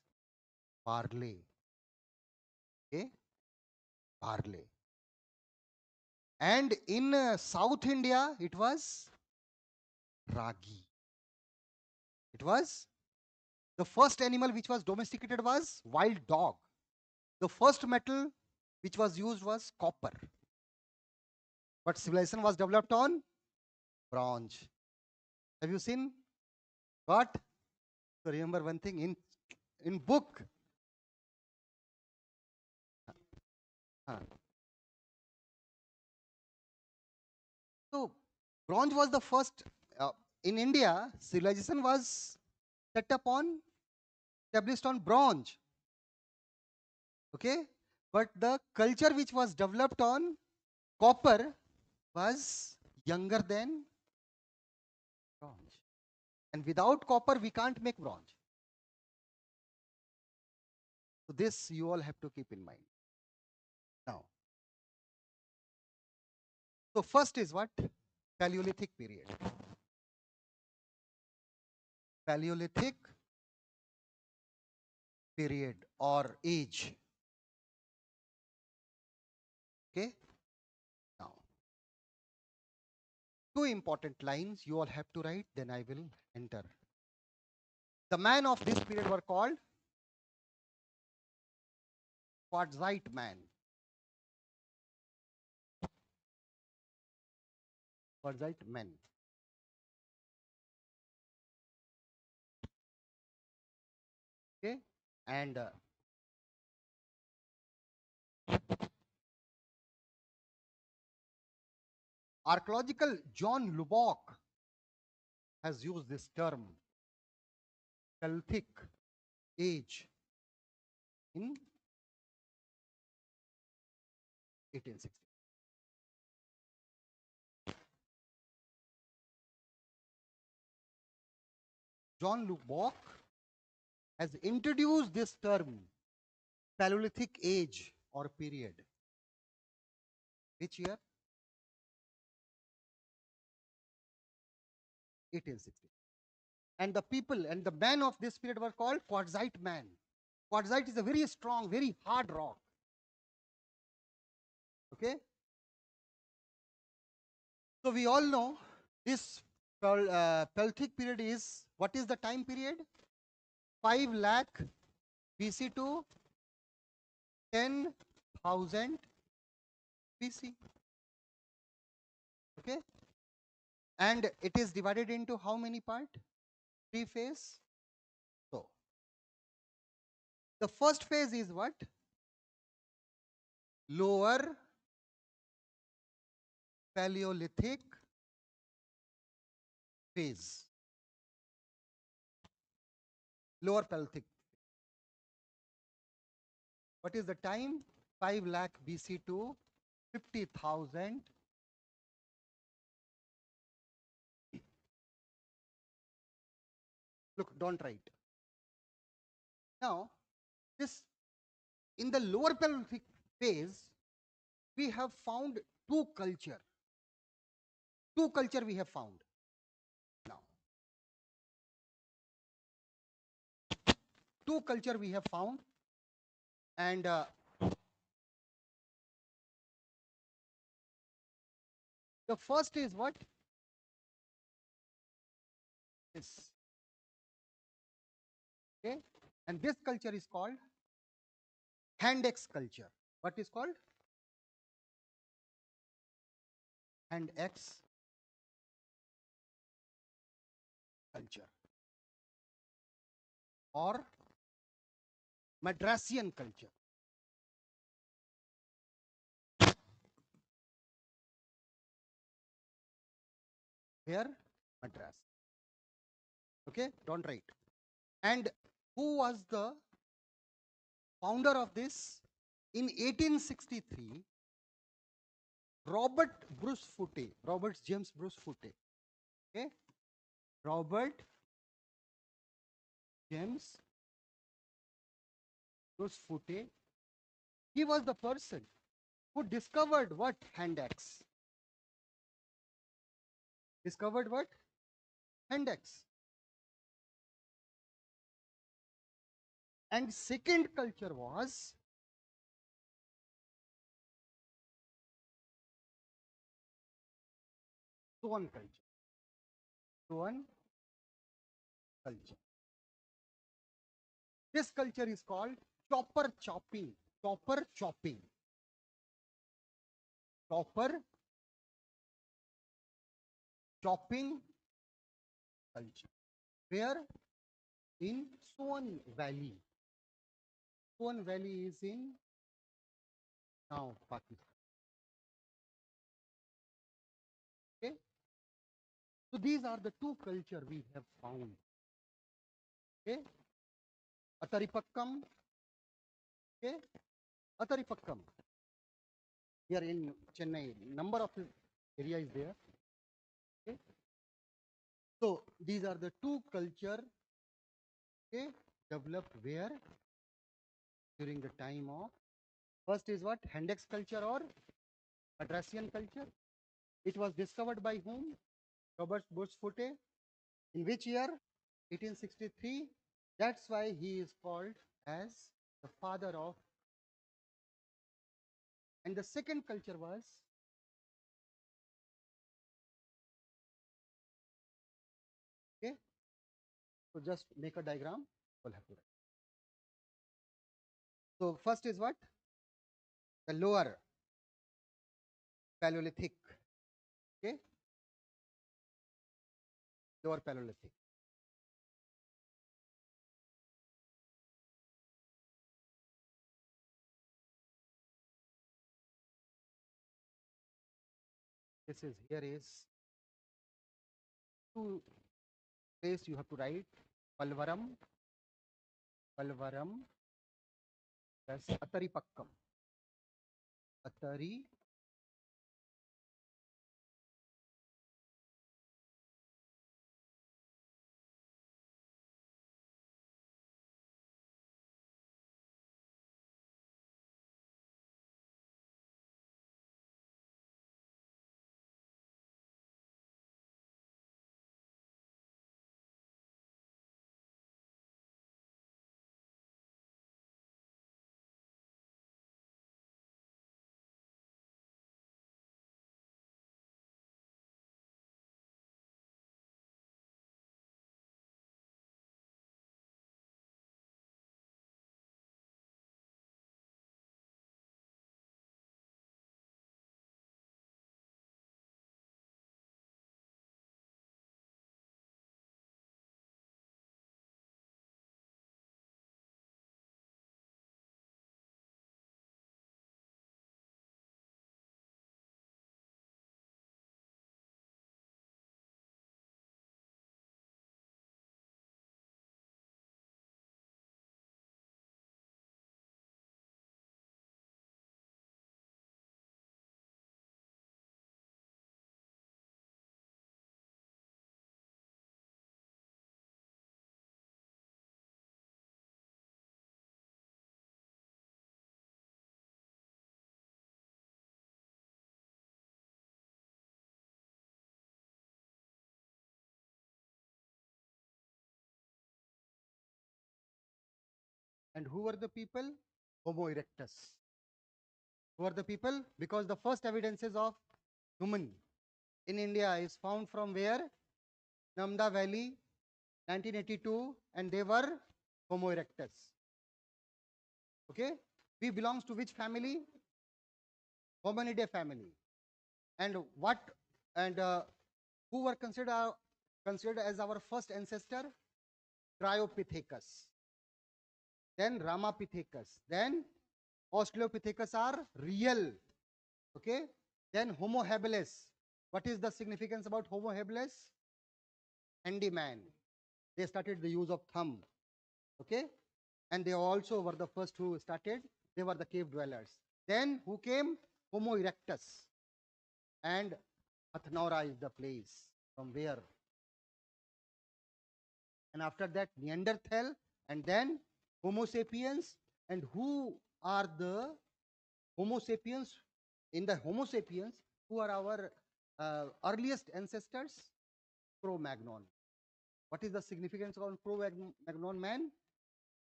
barley. Okay? Barley. And in South India, it was ragi. It was the first animal which was domesticated was wild dog. The first metal which was used was copper. But civilization was developed on bronze. Have you seen? What? So remember one thing, in book. So bronze was the first. In India, civilization was established on bronze. Okay? But the culture which was developed on copper was younger than bronze. And without copper, we can't make bronze. So this you all have to keep in mind. Now, so first is what? Paleolithic period. Paleolithic period or age. Okay? Now, two important lines you all have to write, then I will enter. The man of this period were called Quartzite man. Quartzite men. Okay? And archaeological John Lubbock has used this term, Paleolithic age, in 1860. John Lubbock has introduced this term, Paleolithic age or period. Which year? 1860. And the people and the men of this period were called Quartzite man. Quartzite is a very strong, very hard rock. Okay. So we all know this Pelthic period is, what is the time period? 5 lakh BC to 10,000 BC. Okay. And it is divided into how many part? 3 phase. So the first phase is what? Lower Paleolithic phase. Lower Paleolithic. What is the time? 5 lakh BC to 50,000. Look, don't write. Now, this in the lower Paleolithic phase, we have found two culture. Two culture we have found. Now, two culture we have found, and the first is what? This. Okay, and this culture is called Hand-X culture. What is called? Hand-X culture or Madrasian culture. Here, Madras. Okay, don't write. And who was the founder of this? In 1863, Robert Bruce Foote, Robert James Bruce Foote. Okay, Robert James Bruce Foote. He was the person who discovered what? Hand-X. Discovered what? Hand-X. And second culture was Swan culture. Swan culture. This culture is called chopper chopping. Chopper chopping. Chopper chopping culture. Where? In Swan Valley. Swan Valley is in now Pakistan. Okay. So these are the two culture we have found. Okay. Ataripakkam. Okay. Ataripakkam. Here in Chennai, number of area is there. Okay. So these are the two culture, okay, developed where? During the time of, first is what? Hand-X culture or Madrasian culture. It was discovered by whom? Robert Bruce Foote. In which year? 1863. That's why he is called as the father of. And the second culture was, okay, so just make a diagram. We'll have to write. So first is what? The lower Paleolithic. Okay, lower Paleolithic. This is, here is two place you have to write Palvaram, Palvaram plus Ataripakkam. Atari And who were the people? Homo erectus. Who are the people? Because the first evidences of human in India is found from where? Namda Valley, 1982, and they were Homo erectus. Okay, we belongs to which family? Hominidae family. And what? And who were considered as our first ancestor? Cryopithecus. Then Ramapithecus. Then Australopithecus are real. Okay. Then Homo habilis. What is the significance about Homo habilis? Handyman. They started the use of thumb. Okay. And they also were the first who started. They were the cave dwellers. Then who came? Homo erectus. And Hathnora is the place from where. And after that, Neanderthal, and then Homo sapiens. And who are the Homo sapiens? In the Homo sapiens, who are our earliest ancestors? Cro-Magnon. What is the significance of Cro-Magnon man?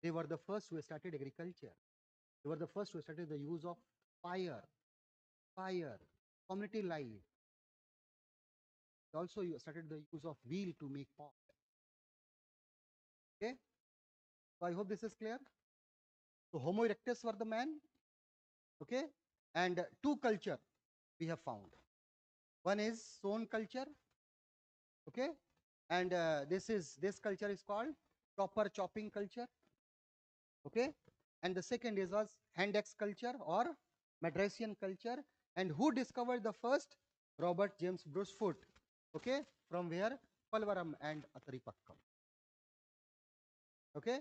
They were the first who started agriculture. They were the first who started the use of fire, community life. They also started the use of wheel to make pot. Okay, so I hope this is clear. So Homo erectus were the man. Okay, and two culture we have found. One is stone culture. Okay, and this culture is called chopping culture. Okay, and the second was hand axe culture or Madrasian culture. And who discovered the first? Robert James Brucefoot. Okay, from where? Palvaram and Ataripakkam. Okay,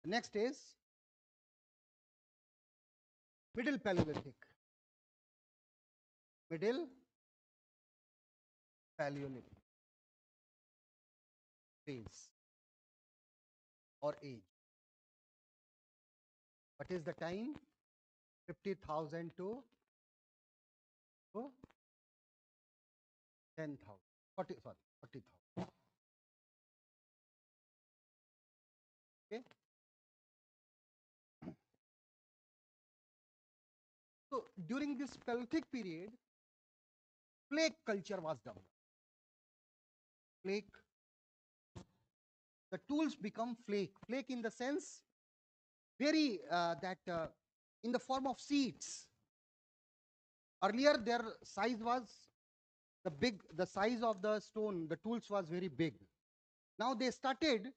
next is Middle Paleolithic. Middle Paleolithic phase or age. What is the time? 50,000 to 10,000. 40,000. Okay. So during this Paleolithic period, flake culture was developed. Flake. The tools become flake. Flake in the sense very in the form of seeds. Earlier, their size was the size of the stone, the tools was very big. Now they started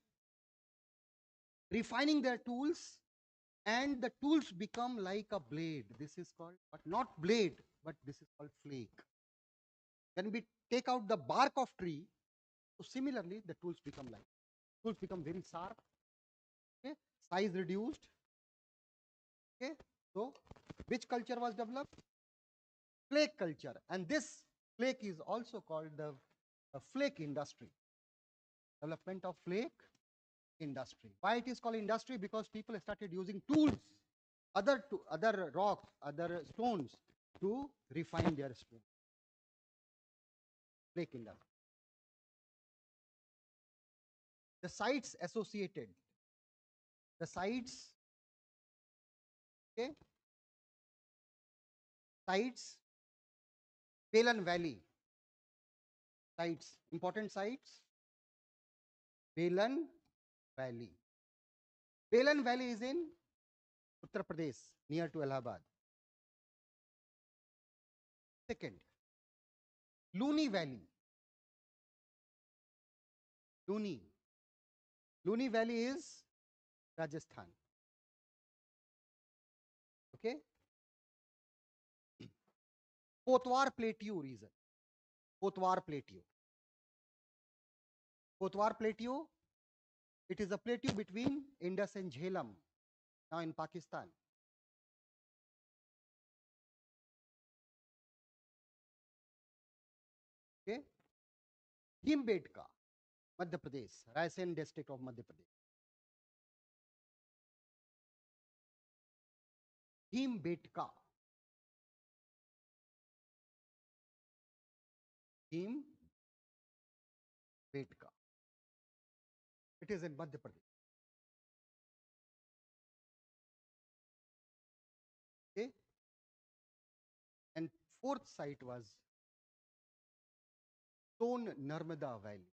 refining their tools, and the tools become like a blade. This is called, but not blade, but this is called flake. When we take out the bark of tree, so similarly, the tools become very sharp. Okay, size reduced. Okay, so which culture was developed? Flake culture, and this flake is also called the flake industry. Development of flake industry. Why it is called industry? Because people started using tools, other rocks, other stones to refine their stone. Flake industry. The sites associated. The sites. Okay. Sites. Palan Valley. Sites. Important sites. Palan Valley. Palan Valley is in Uttar Pradesh, near to Allahabad. Second, Luni Valley. Luni Valley is Rajasthan. Okay. Kotwar Plateau region. Kotwar Plateau. Kotwar Plateau, it is a plateau between Indus and Jhelum, now in Pakistan. Okay. Bhimbetka, Madhya Pradesh, Raisen district of Madhya Pradesh. Bhimbetka. Bhimbetka. It is in Madhya Pradesh. fourth site was Son Narmada Valley.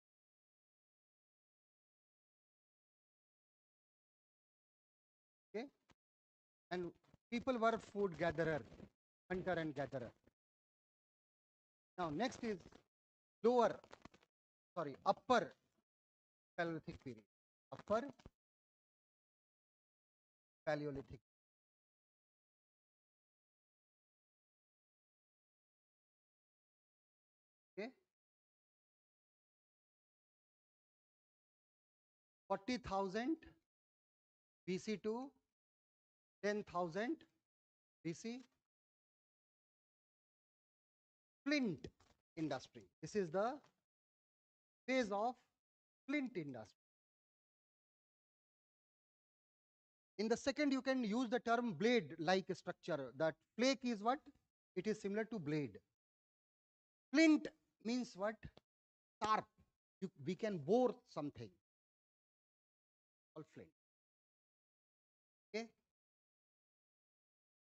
Okay, and people were food gatherer, hunter and gatherer. Now next is upper Paleolithic period. Upper Paleolithic. Okay, 40,000 BC to 10,000 BC. Flint industry. This is the phase of flint industry. In the second, you can use the term blade-like structure. That flake is what? It is similar to blade. Flint means what? Sharp. We can bore something. All flint. Okay.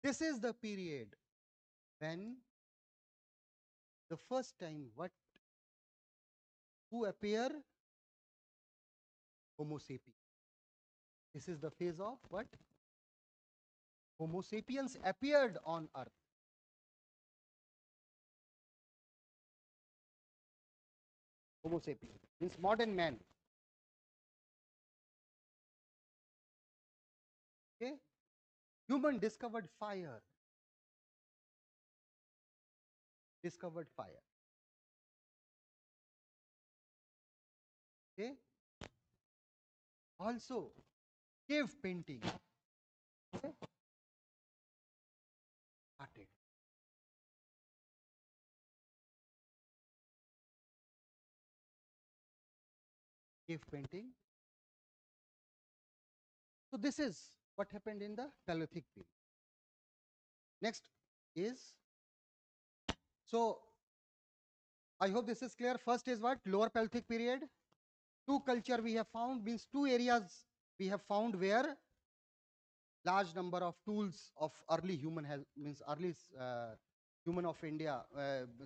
This is the period when the first time who appear? Homo sapiens. This is the phase of what? Homo sapiens appeared on earth. Homo sapiens means modern man. Okay, human discovered fire. Discovered fire. Okay, also cave painting. Okay, started. Cave painting. So this is what happened in the Paleolithic period. Next is, so I hope this is clear. First is what? Lower Paleolithic period. Two culture we have found, means two areas we have found where large number of tools of early human has, means early human of India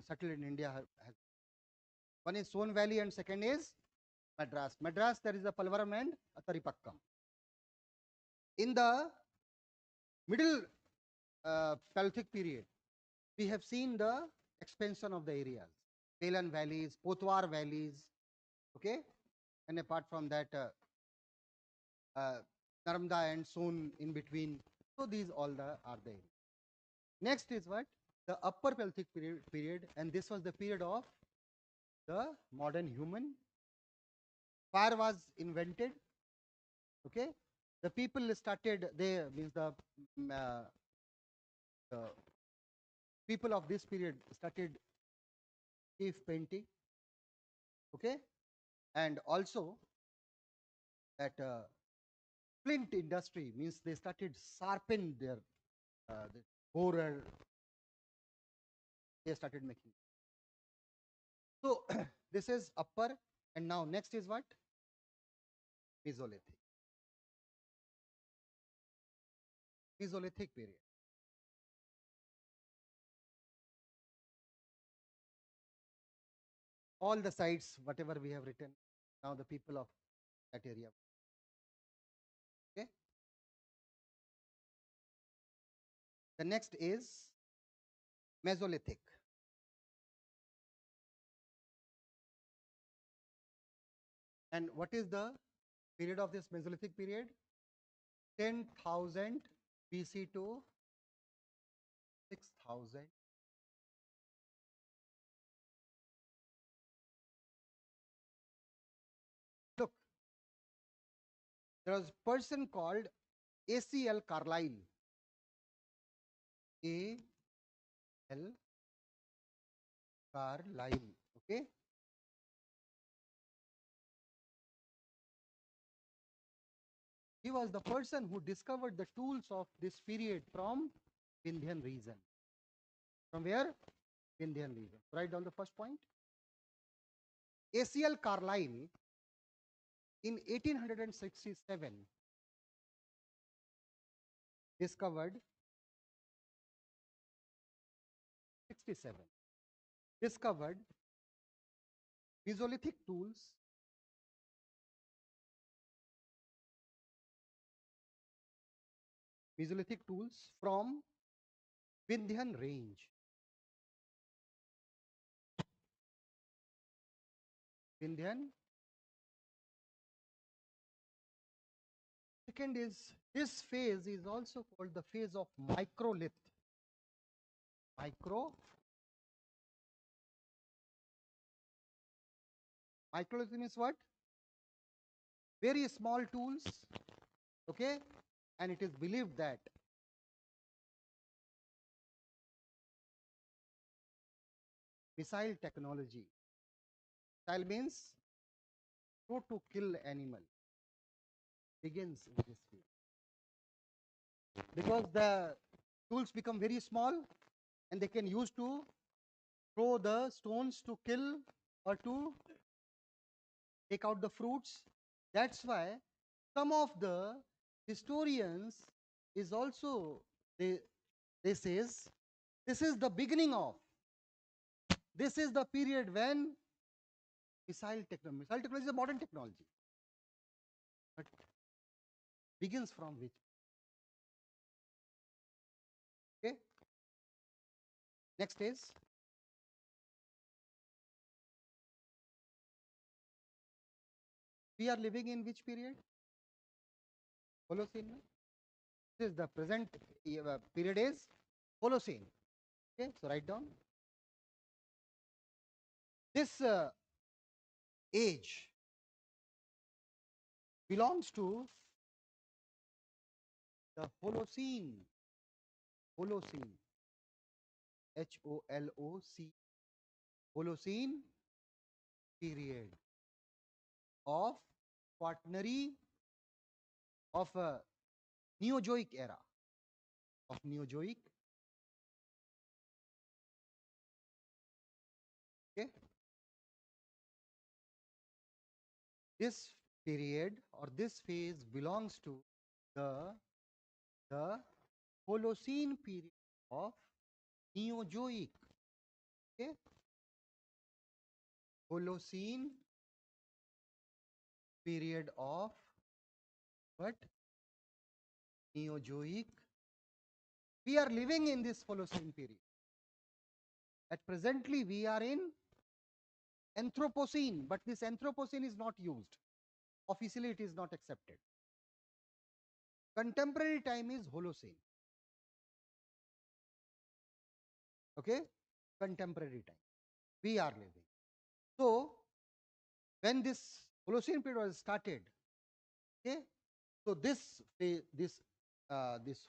settled in India has. One is Son Valley and second is Madras. Madras, there is a Palvaram and Taripakkam. In the middle Paleolithic period, we have seen the expansion of the areas, Pelan valleys, Potwar valleys, okay, and apart from that, Narmada and Son in between. So these all are there. Next is what? The upper Paleolithic period, and this was the period of the modern human. Fire was invented. Okay, the people started. They means the people of this period started cave painting. Okay, and also that flint industry, means they started sharpen their borer. They started making. So this is upper, and now next is what? Mesolithic. Mesolithic period. All the sites, whatever we have written, now the people of that area. Okay. The next is Mesolithic. And what is the period of this Mesolithic period? 10,000 BC to 6,000. Look, there was a person called A.C.L. Carlyle. A.L. Carlyle. Okay. He was the person who discovered the tools of this period from Vindhyan region. From where? Vindhyan region. Write down the first point. A.C.L. Carlyle in 1867 discovered 1867 discovered Mesolithic tools from Vindhyan range. Vindhyan. Second is, this phase is also called the phase of microlith. Microlith means what? Very small tools, okay? And it is believed that missile technology, missile means throw to kill animal, begins in this field. Because the tools become very small and they can use to throw the stones to kill or to take out the fruits. That's why some of the historians is also, they says this is the beginning of, this is the period when missile technology is a modern technology, but begins from which? Okay. Next is we are living in which period? Holocene. This is the present period is Holocene. Okay, so write down. This age belongs to the Holocene. Holocene. H-O-L-O-C. Holocene period of quaternary of Neozoic era. Of Neozoic. Okay. This period or this phase belongs to the Holocene period of Neozoic. Okay. Holocene period of what? Neozoic. We are living in this Holocene period. At presently we are in Anthropocene, but this Anthropocene is not used. Officially it is not accepted. Contemporary time is Holocene. Okay? Contemporary time. We are living. So, when this Holocene period was started, okay? So this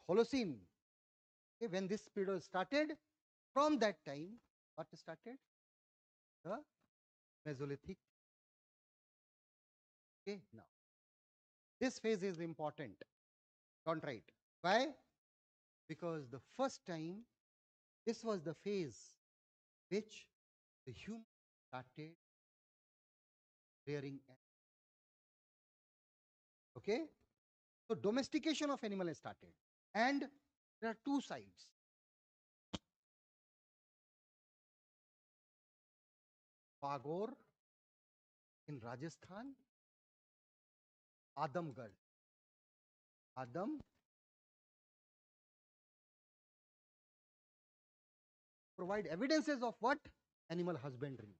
Holocene, okay, when this period was started, from that time, what started? The Mesolithic. Okay, now this phase is important. Don't write. Why? Because the first time, this was the phase which the human started rearing animals. Okay? So domestication of animal has started. And there are two sides. Pagor in Rajasthan, Adamgarh. Adam provide evidences of what? Animal husbandry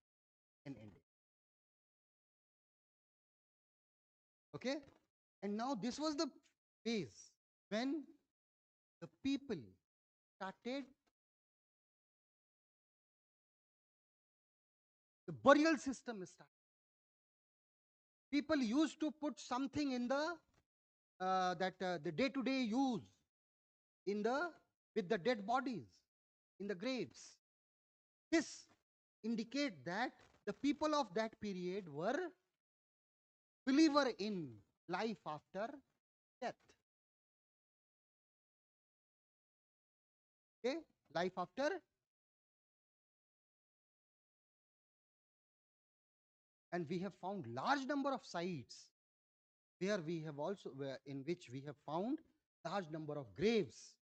in India. Okay? And now this was the phase when the people started the burial system started. People used to put something in the the day-to-day use in the with the dead bodies in the graves. This indicate that the people of that period were believer in life after death. Okay, life after. And we have found large number of sites where we have also in which we have found large number of graves.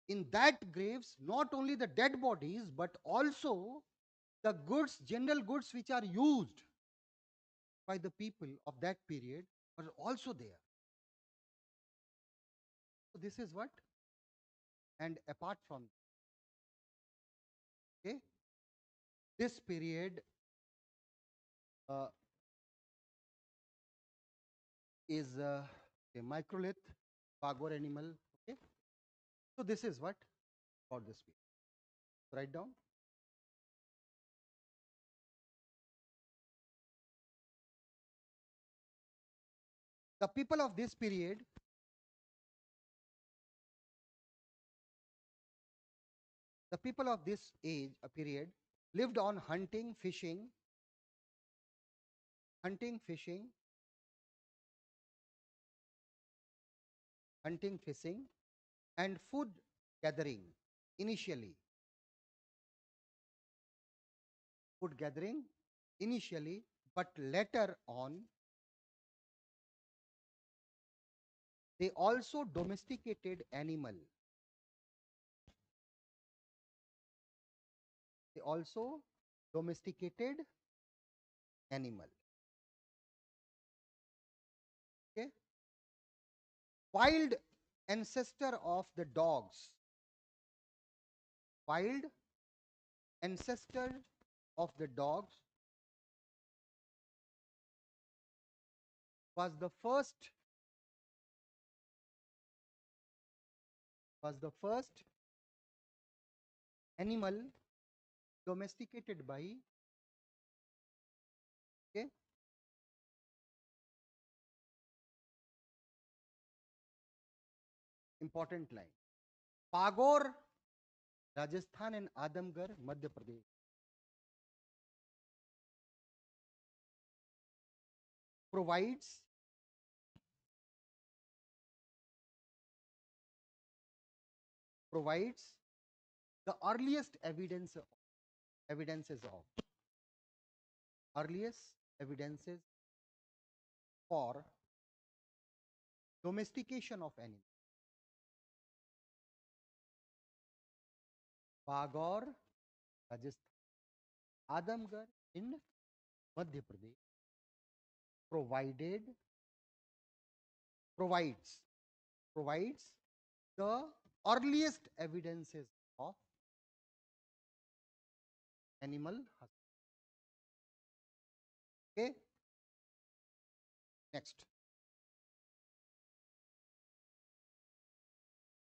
in that graves not only the dead bodies but also the goods, general goods which are used by the people of that period are also there. So this is what, and apart from, okay, this period uh, is a microlith, Pagor animal. Okay, so this is what about this period. Write down. The people of this period, the people of this age, a period, lived on hunting, fishing, hunting, fishing, and food gathering initially. Food gathering initially, but later on, they also domesticated animal. They also domesticated animal. Okay. Wild ancestor of the dogs. Wild ancestor of the dogs was the first animal domesticated by, okay, important line, Pagor, Rajasthan, and Adamgarh, Madhya Pradesh. Provides the earliest evidences for domestication of animals. Pagor, Rajasthan, Adamgarh in Madhya Pradesh provides the earliest evidences of animal husbandry. Okay. Next,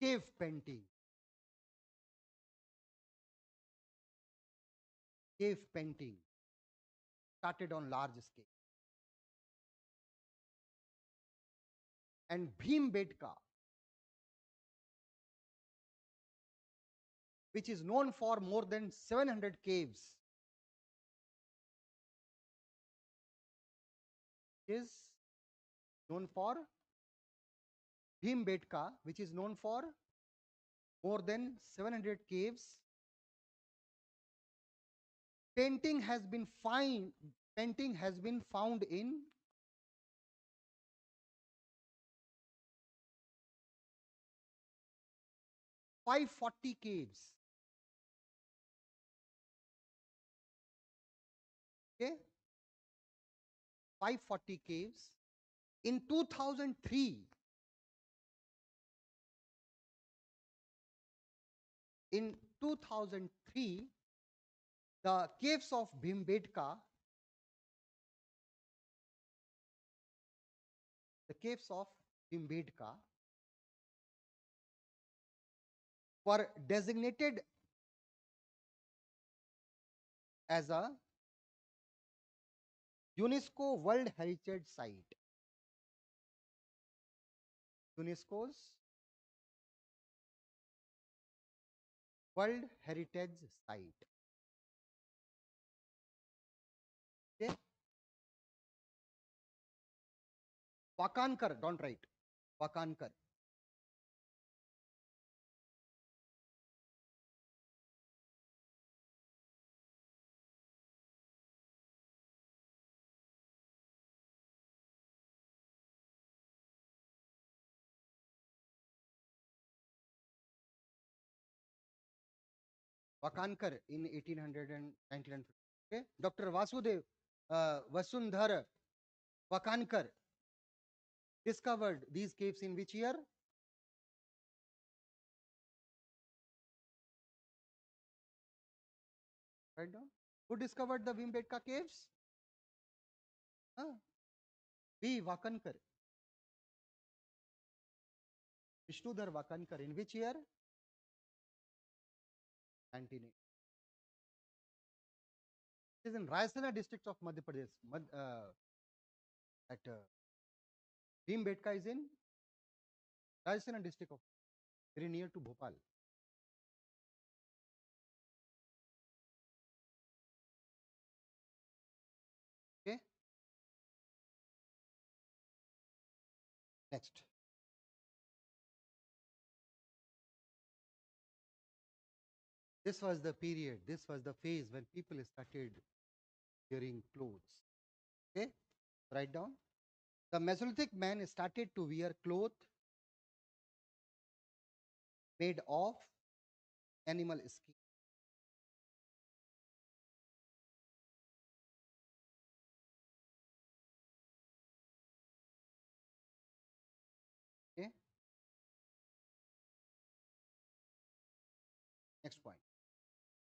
cave painting. Cave painting started on large scale. And Bhimbetka, which is known for more than 700 caves, is known for Bhimbetka, which is known for more than 700 caves. Painting has been found in 540 caves. Okay, 540 caves. In 2003, the caves of Bhimbetka, were designated as a UNESCO World Heritage Site. UNESCO's World Heritage Site. Okay. Wakankar, don't write. Wakankar. Vakankar in 1800 and 1950. Okay, Dr. Vasudev Vasundhara Vakankar discovered these caves in which year? Write down. Who discovered the Bhimbetka caves? Huh? V. Vakankar. Vishnudhar Vakankar. In which year? 1980. It is in Raisana district of Madhya Pradesh. At Bhimbetka is in Raisana district of very near to Bhopal. Okay. Next. This was the period, this was the phase when people started wearing clothes. Okay, write down. The Mesolithic man started to wear clothes made of animal skin. Okay, next point.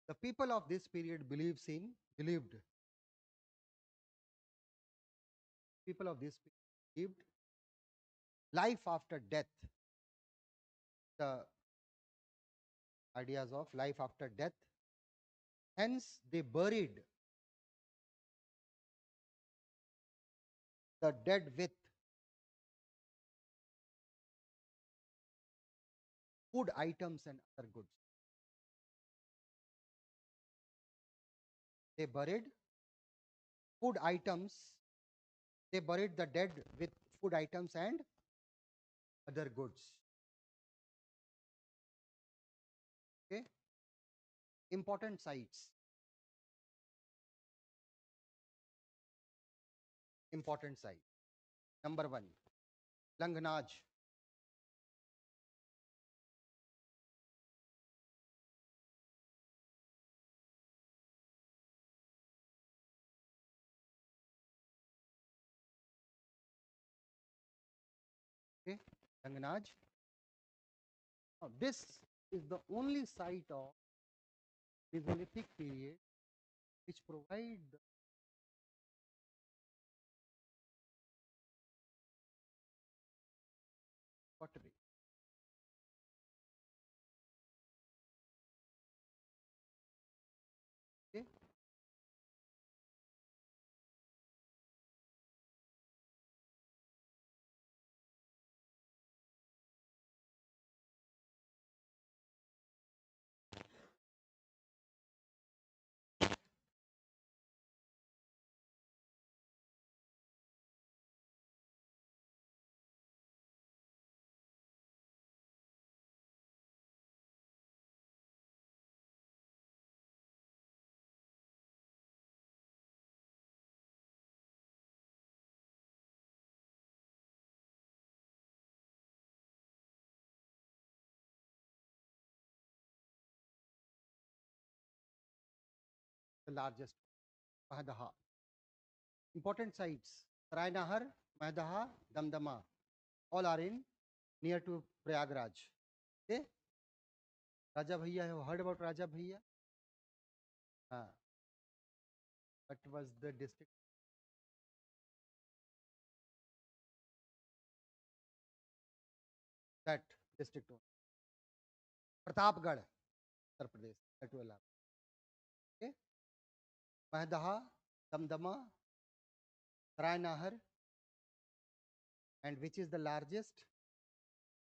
The people of this period believed people of this period believed life after death, the ideas of life after death. Hence, they buried the dead with food items and other goods. They buried food items, they buried the dead with food items and other goods. Okay, important sites. Important site. Number 1, Langhnaj. Okay, Langhnaj. Now, this is the only site of Mesolithic period which provide the pottery. Okay, the largest Mahadaha. Important sites: Sarainahar, Mahadaha, Damdama. All are in near to Prayagraj. Okay, Raja Bhaiya. Have heard about Raja Bhaiya? What was the district? That district one. Pratapgarh, Uttar Pradesh. That will have. Okay, Mahdaha, Damdama, Sarainahar, and which is the largest?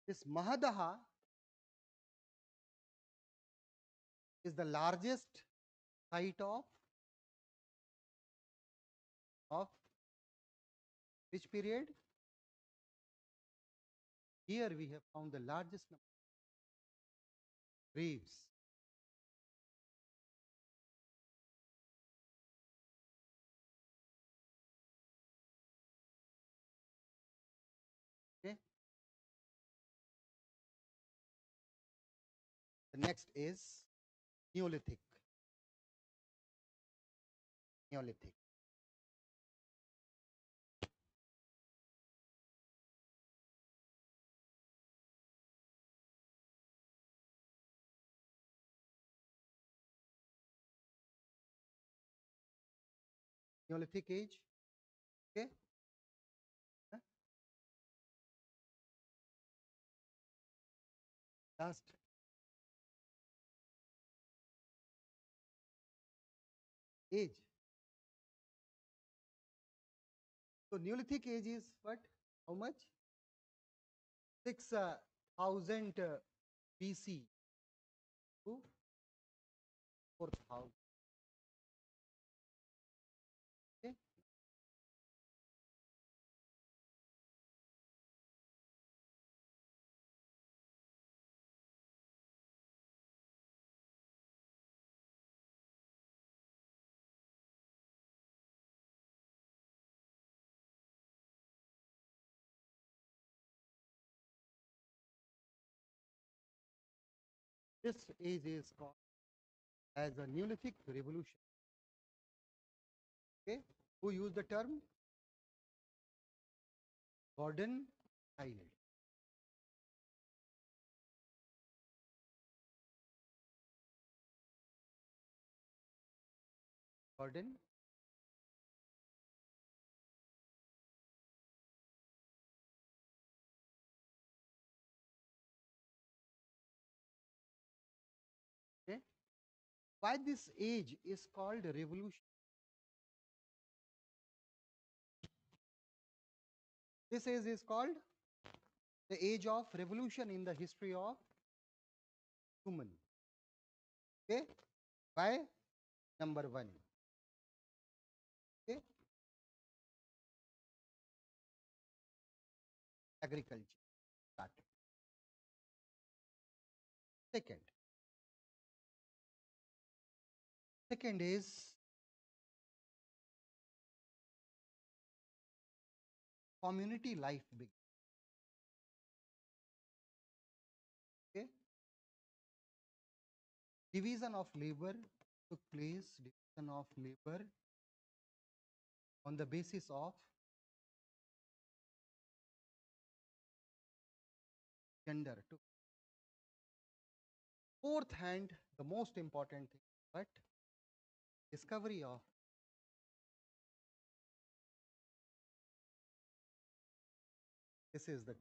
This Mahadaha is the largest site of which period? Here we have found the largest number of graves. Okay. The next is Neolithic. Neolithic. Neolithic age. Okay. Huh? Last age. So Neolithic age is what? How much? 6,000 BC to 4,000. Okay. This age is called as a Neolithic revolution. Okay. Who used the term? Gordon Highland. Gordon. Okay. Why this age is called revolution? This age is called the age of revolution in the history of human. Okay. Why? Number one. Okay. Agriculture started. Second. Second is community life began. Okay. Division of labor took place. Division of labor on the basis of gender. Took. Fourth hand, the most important thing, but discovery of this is the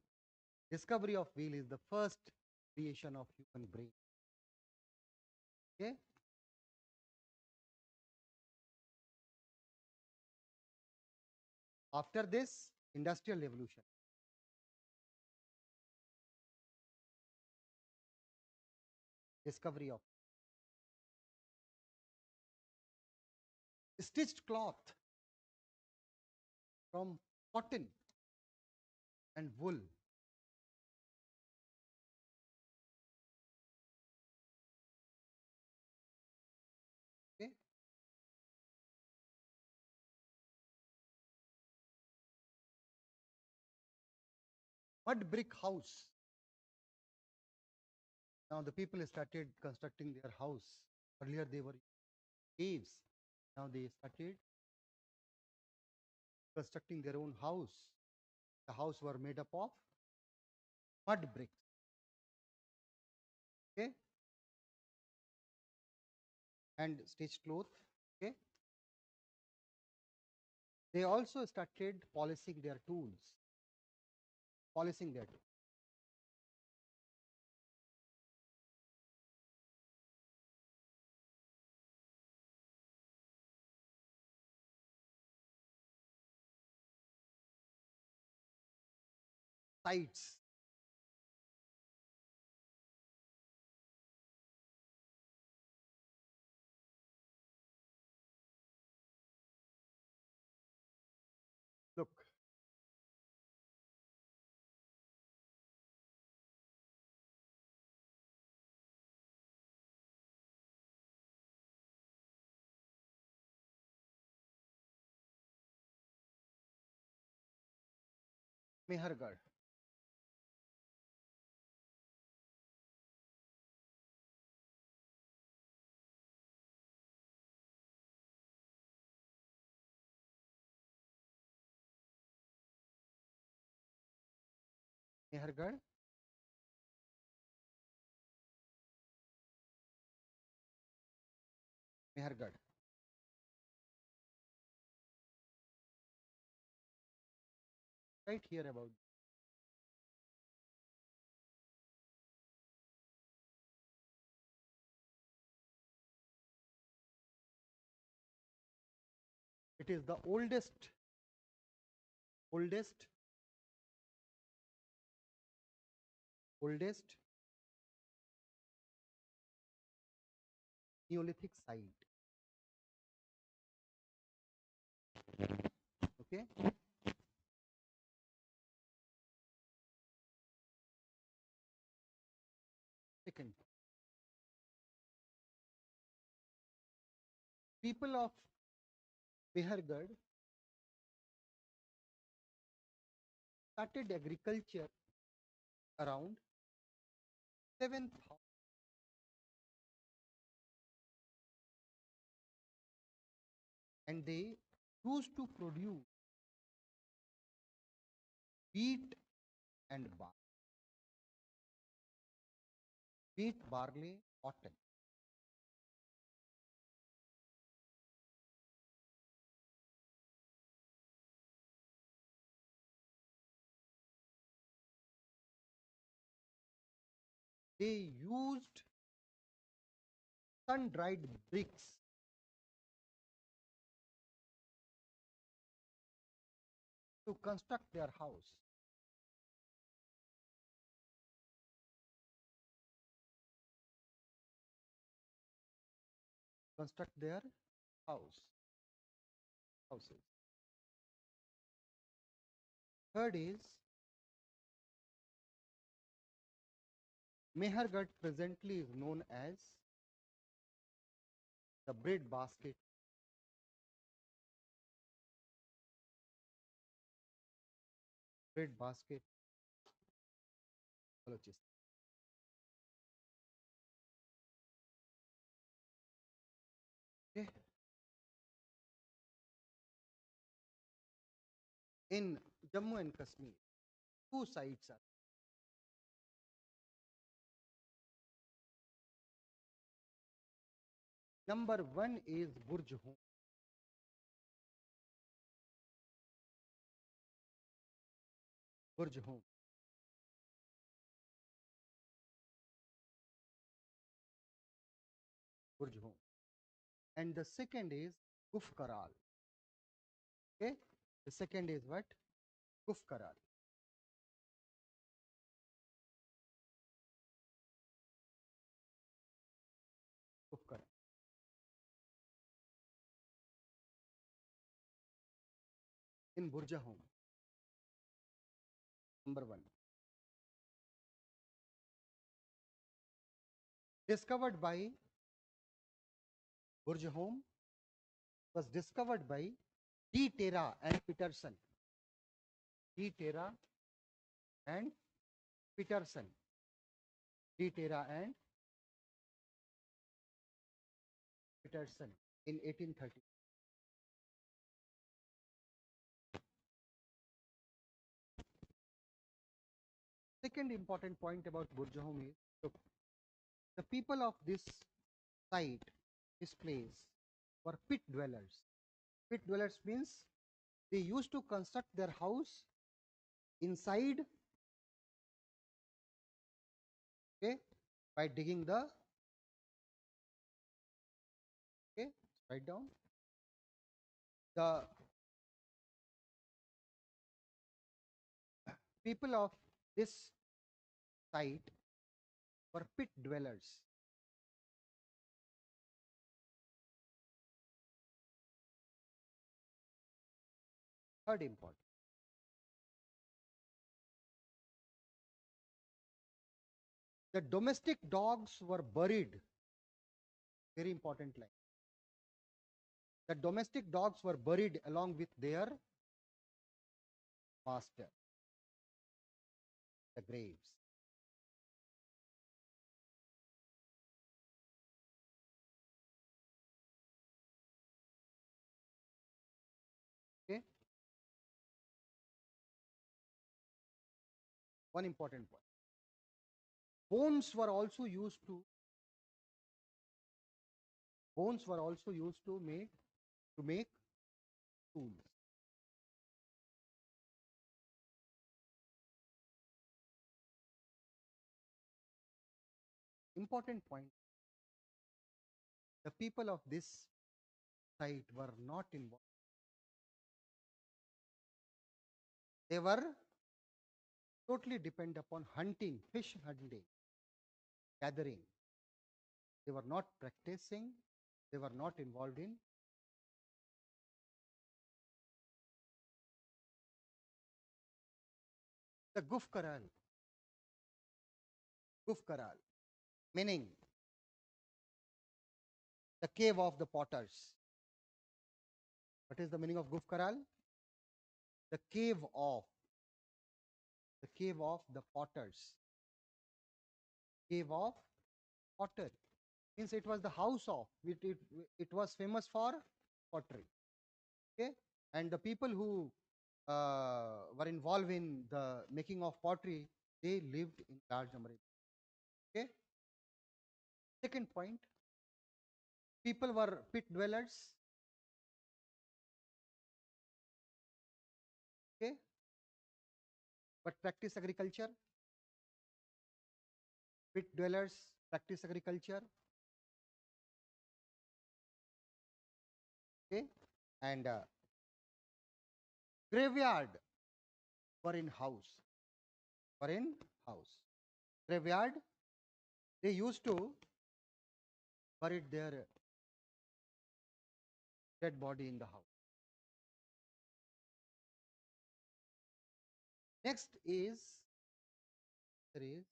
discovery of wheel is the first creation of human brain. Okay. After this, industrial revolution. Discovery of stitched cloth from cotton and wool. Okay. Mud brick house. Now the people started constructing their house. Earlier they were caves. Now they started constructing their own house. The house were made up of mud bricks. Okay. And stitched cloth. Okay. They also started polishing their tools. Polishing their tools. Sites. Look. Mehergarh. Mehergarh, Mehergarh. Right here about. It is the oldest Neolithic site. Okay. Second, people of Mehergarh started agriculture around 7,000, and they used to produce wheat and barley. Wheat, barley, cotton. They used sun-dried bricks to construct their house. Construct their houses. Third is Mehergarh presently is known as the bread basket. Bread basket Balochistan. Okay. In Jammu and Kashmir, two sites are. Number one is Burj Home. Burj Home. Burj Home. And the second is Guf Karal. Okay. The second is what? Guf Karal. Guf Karal. In Burj Home. Number one. Discovered by Burj Home was discovered by 𝐃𝐤𝐤𝐬 and Peterson. 𝐃𝐤𝐤𝐬 and Peterson. 𝐃𝐤𝐤𝐬 and Peterson in 1830. Second important point about Burj Home is, look, the people of this site, this place, were pit dwellers. Pit dwellers means they used to construct their house inside, okay, by digging the, okay, write down, the people of this site were pit dwellers. Third important. The domestic dogs were buried. Very important line. The domestic dogs were buried along with their master, the graves. Okay. One important point. Bones were also used to make tools. Important point. The people of this site were not involved. They were totally dependent upon hunting, fish hunting, gathering. They were not practicing. They were not involved in the Gufkaral, meaning the cave of the potters. What is the meaning of Gufkaral? The cave of the potters. Cave of potter means it was the house of it was famous for pottery. Okay, and the people who were involved in the making of pottery, they lived in large number. Okay. Second point, people were pit dwellers. Okay, but practice agriculture. Pit dwellers practice agriculture. Okay, and graveyard were in house. Graveyard, they used to bury their dead body in the house. Next is there is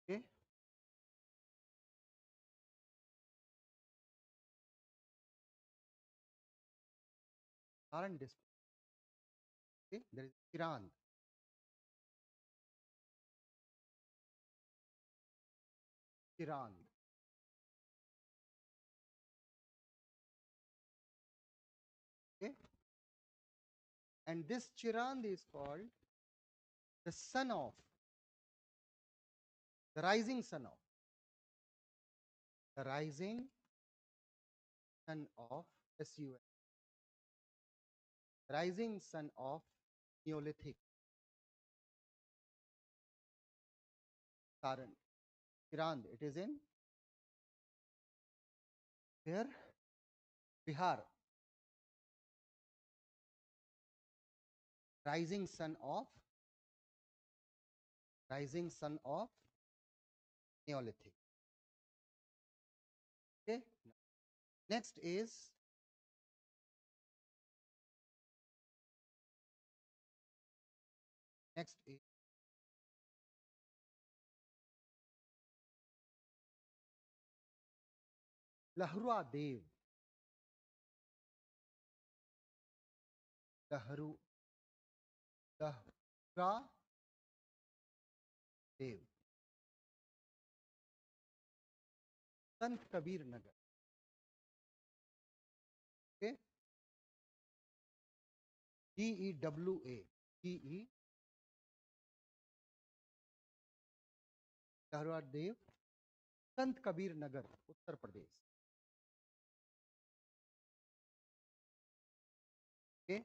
okay. Saran district. Okay, there is Chirand. Okay, and this Chirand is called the son of the rising son of SUN, rising son of Neolithic. Saran, Chirand, it is in where? Bihar. Rising son of Neolithic. Okay. Next is Lahruwa Dev. Lahruwa Dev. Sant Kabir Nagar. Okay. 𝐃𝐤𝐤𝐬. Lahruwa Dev. Sant Kabir Nagar, Uttar Pradesh. Okay.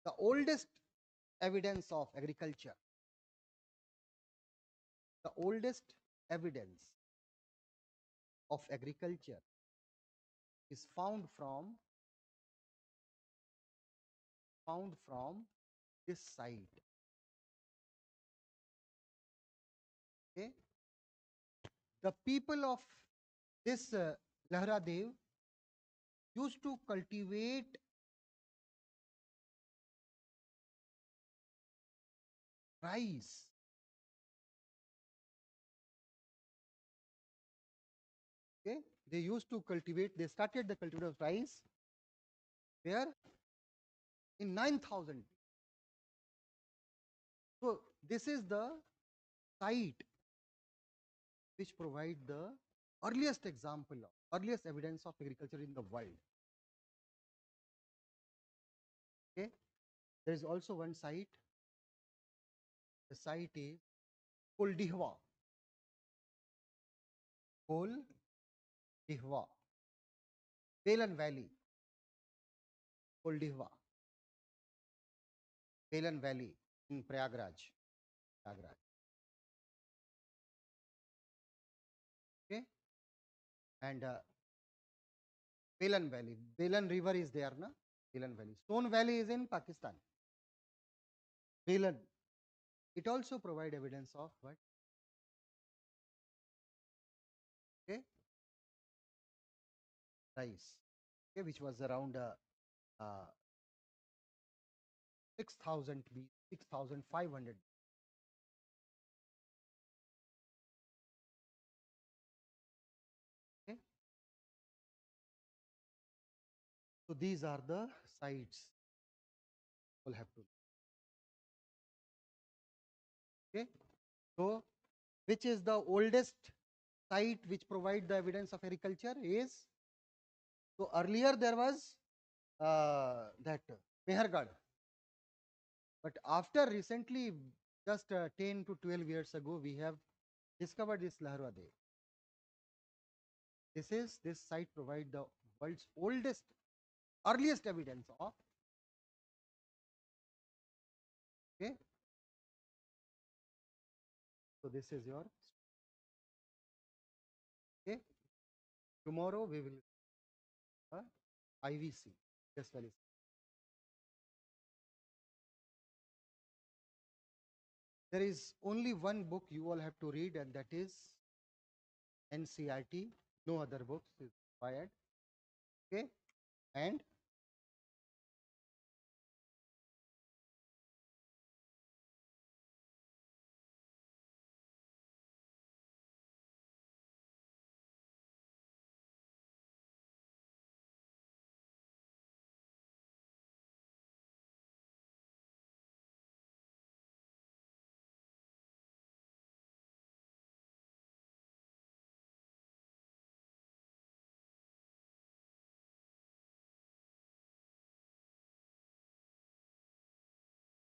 The oldest evidence of agriculture. The oldest evidence of agriculture is found from this site. Okay. The people of this Lahruwa Dev used to cultivate rice. Okay, they started the cultivation of rice where in 9,000. So this is the site which provide the earliest example of earliest evidence of agriculture in the world. Okay, there is also one site. The site is 𝐾𝐤𝐤𝐬, 𝐾𝐤𝐤𝐬, Palan Valley, 𝐾𝐤𝐤𝐬, Palan Valley in Prayagraj. Prayagraj. Okay, and Palan Valley, Palan River is there, na? Palan Valley. Stone Valley is in Pakistan. Palan. It also provide evidence of what? Okay, rice. Okay, which was around uh, 6,000 B, 6,500. Okay, so these are the sites we'll have to. Okay, so which is the oldest site which provide the evidence of agriculture is, so earlier there was that Mehergarh, but after recently just 10 to 12 years ago we have discovered this Laharwade. This site provide the world's oldest earliest evidence of. Okay, so this is your. Okay, tomorrow we will IVC. Yes, well. There is only one book you all have to read, and that is NCERT. No other books is required. Okay, and